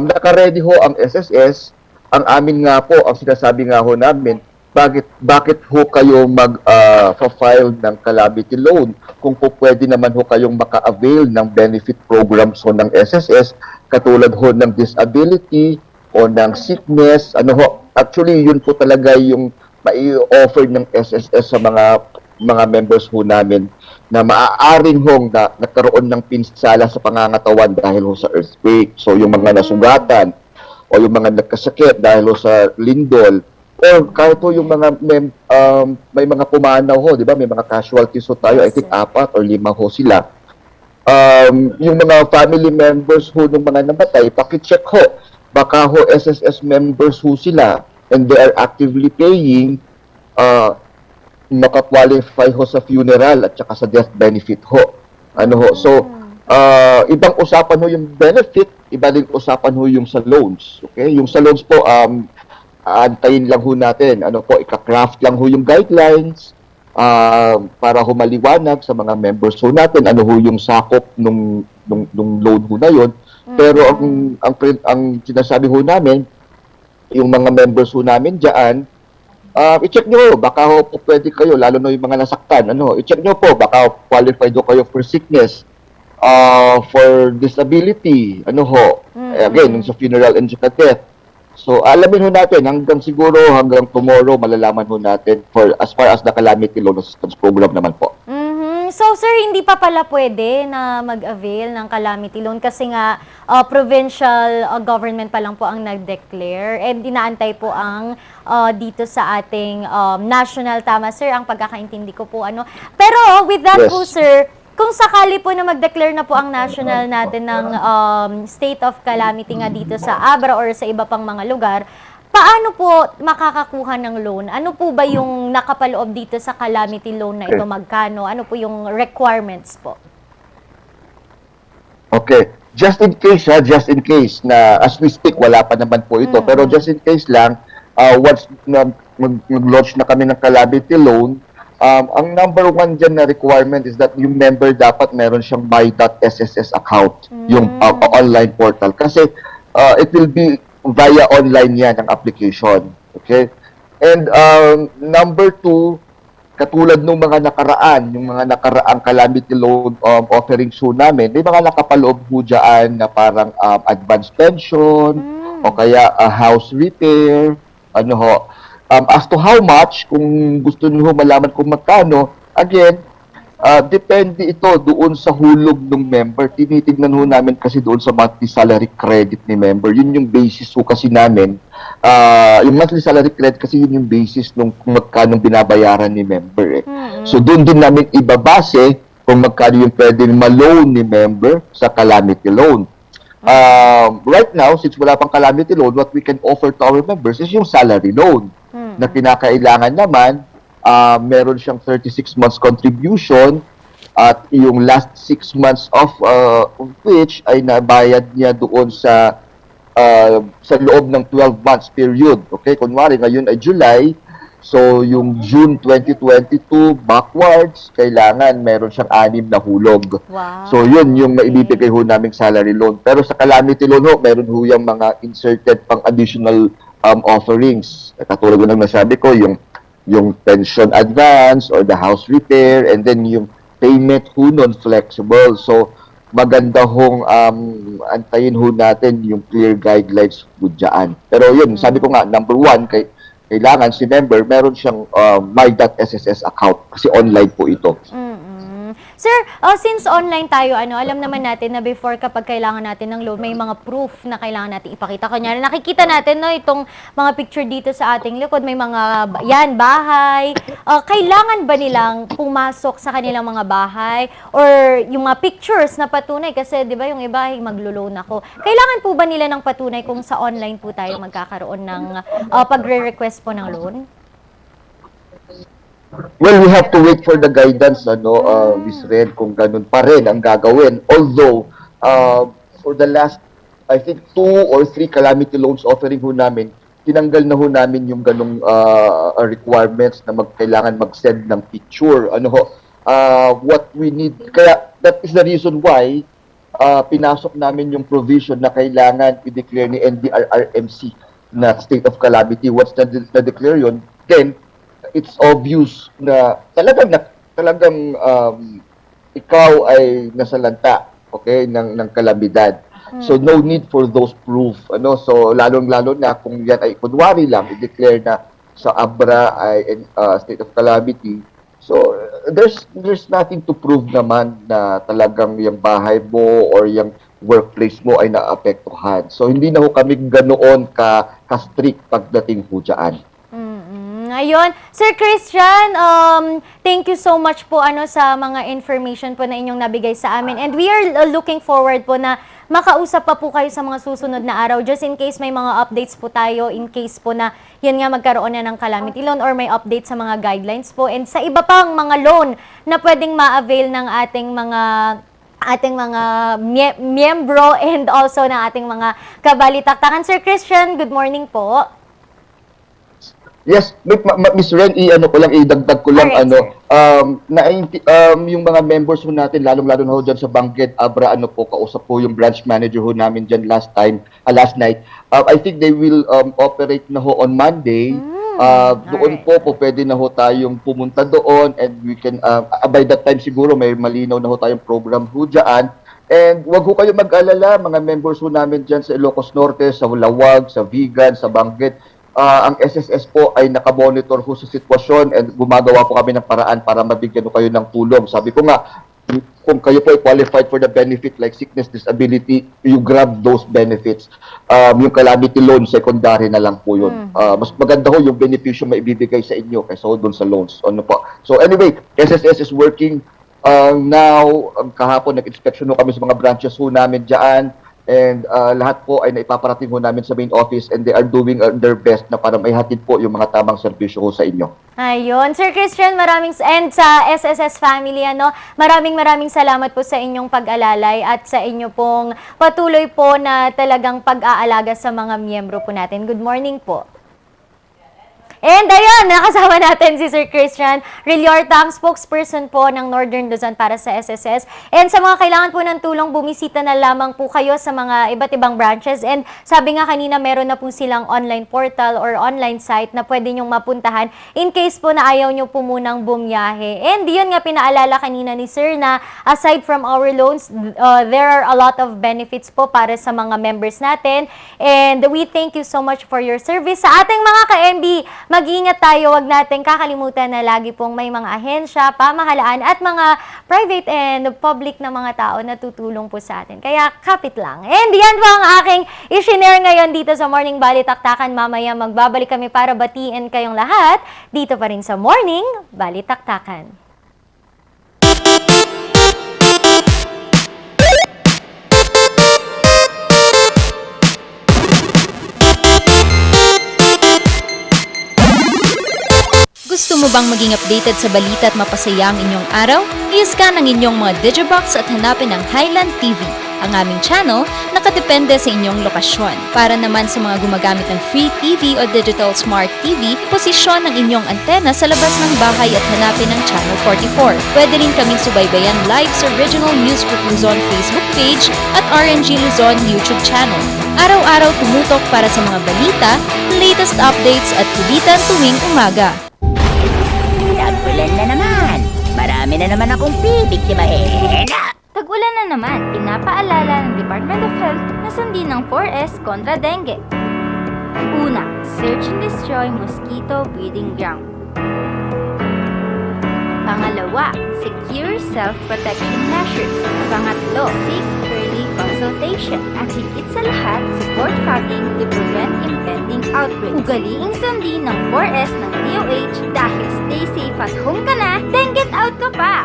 naka-ready ho ang SSS. Ang amin nga po, ang sinasabi nga ho namin, bakit ho kayo mag-file ng calamity loan kung po pwede naman ho kayong maka-avail ng benefit programs ho ng SSS katulad ho ng disability o ng sickness. Actually, yun po talaga yung mai-offer ng SSS sa mga mga members ho namin na maaaring hong nagkaroon ng pinsala sa pangangatawan dahil ho sa earthquake. So yung mga nasugatan o yung mga nagkasakit dahil ho sa lindol o kahit ho yung mga may mga pumanaw ho, di ba? May mga casualties ho tayo. I think 4 or 5 ho sila. Yung mga family members ho ng mga namatay, pakicheck ho. Baka ho SSS members ho sila and they are actively paying makakwalify ho sa funeral at saka sa death benefit ho. Ano ho? So, ibang usapan ho yung benefit, iba din usapan ho yung sa loans. Okay? Yung sa loans po, aantayin lang ho natin. Ano po, ika-craft lang ho yung guidelines para ho maliwanag sa mga members ho natin. Ano ho yung sakop nung loan ho na yun. Pero ang sinasabi ho namin, yung mga members ho namin dyan, i-check nyo, baka ho po pwede kayo, lalo na yung mga nasaktan, i-check nyo po, baka qualified ho kayo for sickness, for disability, again, yung sa funeral and sa death. So, alamin ho natin, hanggang tomorrow, malalaman ho natin as far as the calamity loan assistance program naman po. So, sir, hindi pa pala pwede na mag-avail ng calamity loan kasi nga provincial government pa lang po ang nag-declare and inaantay po ang dito sa ating national, tama, sir, ang pagkakaintindi ko po. Pero with that po, sir, kung sakali po na mag-declare na po ang national natin ng state of calamity nga dito sa Abra or sa iba pang mga lugar, paano po makakakuha ng loan? Ano po ba yung nakapaloob dito sa calamity loan na ito? Magkano? Ano po yung requirements po? Okay. Just in case na as we speak, wala pa naman po ito. Pero just in case lang, once mag-launch na kami ng calamity loan, ang number 1 dyan na requirement is that yung member dapat meron siyang my.sss account, yung online portal. Kasi it will be via online yan ang application. Okay? And number 2, katulad ng mga nakaraang calamity loan offerings ho namin, may mga nakapaloob ho dyan na parang advance pension o kaya house repair, as to how much, kung gusto niyo malaman kung magkano, again, depende ito doon sa hulog ng member. Tinitignan ho namin kasi doon sa monthly salary credit ni member. Yun yung basis ho kasi namin. Yung monthly salary credit kasi yun yung basis nung kung magkano binabayaran ni member. So doon din namin ibabase kung magkano yung pwede ma-loan ni member sa calamity loan. Right now, since wala pang calamity loan, what we can offer to our members is yung salary loan na kinakailangan naman. Meron siyang 36 months contribution at yung last 6 months of which ay nabayad niya doon sa loob ng 12 months period. Okay, kunwari ngayon ay July, so yung June 2022 backwards, kailangan meron siyang 6 na hulog. Wow. So yun yung maibibigay ho naming salary loan. Pero sa calamity loan ho, meron ho yung mga inserted pang additional offerings. Katulad ko nang nasabi ko, yung pension advance or the house repair, and then yung payment ho nun flexible. So, maganda hong antayin ho natin yung clear guidelines ho dyan. Pero yun, sabi ko nga, number 1, kailangan si member, meron siyang my.sss account kasi online po ito. Sir, since online tayo, alam naman natin na before kapag kailangan natin ng loan, may mga proof na kailangan natin ipakita. Kunyari, nakikita natin itong mga picture dito sa ating likod, may mga, bahay. Kailangan ba nilang pumasok sa kanilang mga bahay? Or yung mga pictures na patunay? Kasi, di ba, yung iba, maglo-loan ako. Kailangan po ba nila ng patunay kung sa online po tayo magkakaroon ng pagre-request po ng loan? Well, we have to wait for the guidance, Miss Red, kung ganun pa rin ang gagawin. Although, for the last, I think, 2 or 3 calamity loans offering ho namin, tinanggal na ho namin yung ganung requirements na kailangan mag-send ng picture. What we need, kaya that is the reason why pinasok namin yung provision na kailangan i-declare ni NDRRMC na state of calamity. Once na-declare yun, then, it's obvious na talagang ikaw ay nasalanta, okay, ng kalamidad. So no need for those proof. So lalong-lalo na kung yan ay kunwari lang i-declare na sa Abra ay state of calamity. So there's nothing to prove naman na talagang yung bahay mo or yung workplace mo ay naapektuhan. So hindi na ho kami ganoon ka-strict pagdating po dyan. Ngayon, Sir Christian, thank you so much po sa mga information po na inyong nabigay sa amin. And we are looking forward po na makausap pa po kayo sa mga susunod na araw just in case may mga updates po tayo, in case po na yan nga magkaroon na ng calamity loan or may update sa mga guidelines po. And sa iba pang mga loan na pwedeng ma-avail ng ating mga miyembro and also ng ating mga kabalitaktakan. Sir Christian, good morning po. Yes, Miss Ren, idagdag ko lang, yung mga members ho natin, lalong-lalo na ho dyan sa Bangged, Abra, kausap po yung branch manager ho namin dyan last night. I think they will operate na ho on Monday. Doon po pwede na ho tayong pumunta doon and we can, by that time siguro may malinaw na ho tayong program ho dyan. And wag ho kayo mag-alala, mga members ho namin dyan sa Ilocos Norte, sa Lawag, sa Vigan, sa Bangged. Ang SSS po ay nakamonitor ho sa sitwasyon and gumagawa po kami ng paraan para mabigyan ho kayo ng tulong. Sabi ko nga, kung kayo po ay qualified for the benefit like sickness, disability, you grab those benefits. Yung calamity loan, secondary na lang po yun. Mas maganda ho yung benepisyo maibibigay sa inyo kaysa ho dun sa loans. So anyway, SSS is working now. Kahapon nag-inspection ho kami sa mga branches ho namin dyan. And lahat po ay naipaparating ho namin sa main office and they are doing their best na para maihatid po yung mga tamang serbisyo ho sa inyo. Ayun. Sir Christian, and sa SSS family, maraming salamat po sa inyong pag-alalay at sa inyo pong patuloy po na talagang pag-aalaga sa mga miyembro po natin. Good morning po. And ayun, nakasama natin si Sir Christian Rilliorta, ang spokesperson po ng Northern Luzon para sa SSS. And sa mga kailangan po ng tulong, bumisita na lamang po kayo sa mga iba't ibang branches. And sabi nga kanina, meron na po silang online portal or online site na pwede nyong mapuntahan in case po na ayaw nyo po munang bumiyahe. And yun nga, pinaalala kanina ni Sir na aside from our loans, there are a lot of benefits po para sa mga members natin. And we thank you so much for your service. Sa ating mga ka-MB, mag-iingat tayo, wag natin kakalimutan na lagi pong may mga ahensya, pamahalaan at mga private and public na mga tao na tutulong po sa atin. Kaya kapit lang. And yan po ang aking i-share ngayon dito sa Morning Balitaktakan. Mamaya magbabalik kami para batiin kayong lahat dito pa rin sa Morning Balitaktakan. Gusto mo bang maging updated sa balita at mapasaya ang inyong araw? I-scan ang inyong mga Digibox at hanapin ang Highland TV, ang aming channel nakadepende sa inyong lokasyon. Para naman sa mga gumagamit ng free TV o digital smart TV, posisyon ang inyong antena sa labas ng bahay at hanapin ang Channel 44. Pwede rin kaming subaybayan live sa Regional News Group Luzon Facebook page at RNG Luzon YouTube channel. Araw-araw tumutok para sa mga balita, latest updates at kulitan tuwing umaga. Tag-ulan na naman. Marami na naman akong bibiktimahin. Tag-ulan na naman, pinapaalala ng Department of Health na sundin ng 4S kontra dengue. Una, search and destroy mosquito breeding ground. Pangalawa, secure self-protection measures. Pangatlo, seek early consultation. At higit sa lahat, support fogging to prevent impending outbreaks. Ugaliing sundin ng 4S ng DOH dahil stay safe at home ka na, then get out ka pa!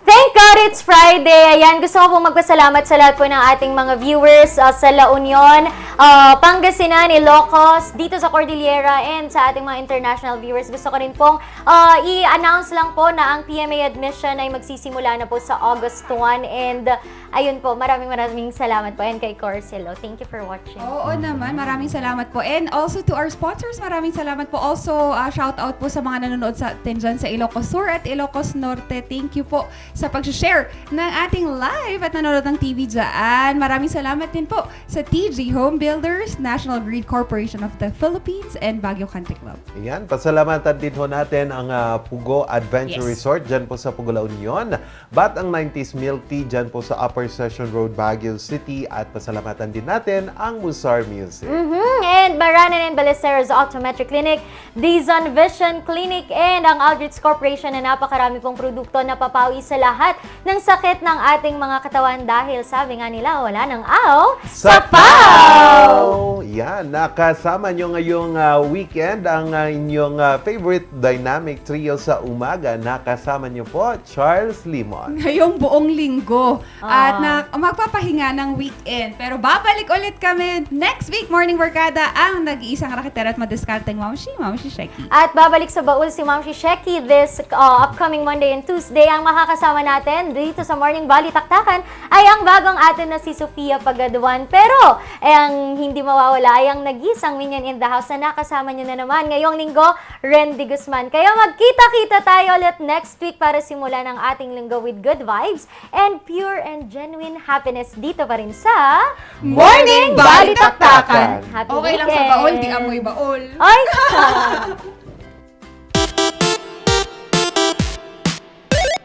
Thank God it's Friday! Ayan, gusto ko pong magpasalamat sa lahat po ng ating mga viewers sa La Union, Pangasinan, Ilocos, dito sa Cordillera, and sa ating mga international viewers. Gusto ko rin pong i-announce lang po na ang PMA admission ay magsisimula na po sa August 1. And ayun po, maraming salamat po. And kay Corcelo, thank you for watching. Oo naman, maraming salamat po. And also to our sponsors, maraming salamat po. Also, shout out po sa mga nanonood sa atin dyan sa Ilocos Sur at Ilocos Norte. Thank you po sa pag-share ng ating live at nanonood ng TV dyan. Maraming salamat din po sa TG Home Builders, National Grid Corporation of the Philippines, and Baguio Country Club. Ayan, pasalamatan din ho natin ang Pugo Adventure Yes. Resort dyan po sa Pugo La Union. Bat ang 90s Milk Tea dyan po sa Upper Session Road, Baguio City. At pasalamatan din natin ang Musar Music. And Baranan and Ballesteros Optometric Clinic, Dizon Vision Clinic, and ang Aldrich Corporation na napakarami pong produkto na papawi sa lahat ng sakit ng ating mga katawan dahil sabi nga nila, wala nang aw sa PAW! Yan, nakasama nyo ngayong weekend ang inyong favorite dynamic trio sa umaga. Nakasama nyo po, Charles Limon. Ngayong buong linggo. At magpapahinga ng weekend. Pero babalik ulit kami next week, Morning Barkada, ang nag-iisang raketera at madiskarteng Mamshi Sheki. At babalik sa baul si Ma'am Sheki this upcoming Monday and Tuesday. Ang makakasama natin dito sa Morning Balitaktakan ay ang bagong atin na si Sofia Pagaduan. Pero ang hindi mawawala ay ang nag-isang minion in the house na nakasama niyo na naman ngayong linggo, Randy Guzman. Kaya magkita-kita tayo ulit next week para simulan ang ating linggo with good vibes and pure and genuine happiness dito pa rin sa Morning Balitaktakan. Happy Okay lang sa weekend. baol, di amoy baol. Ay!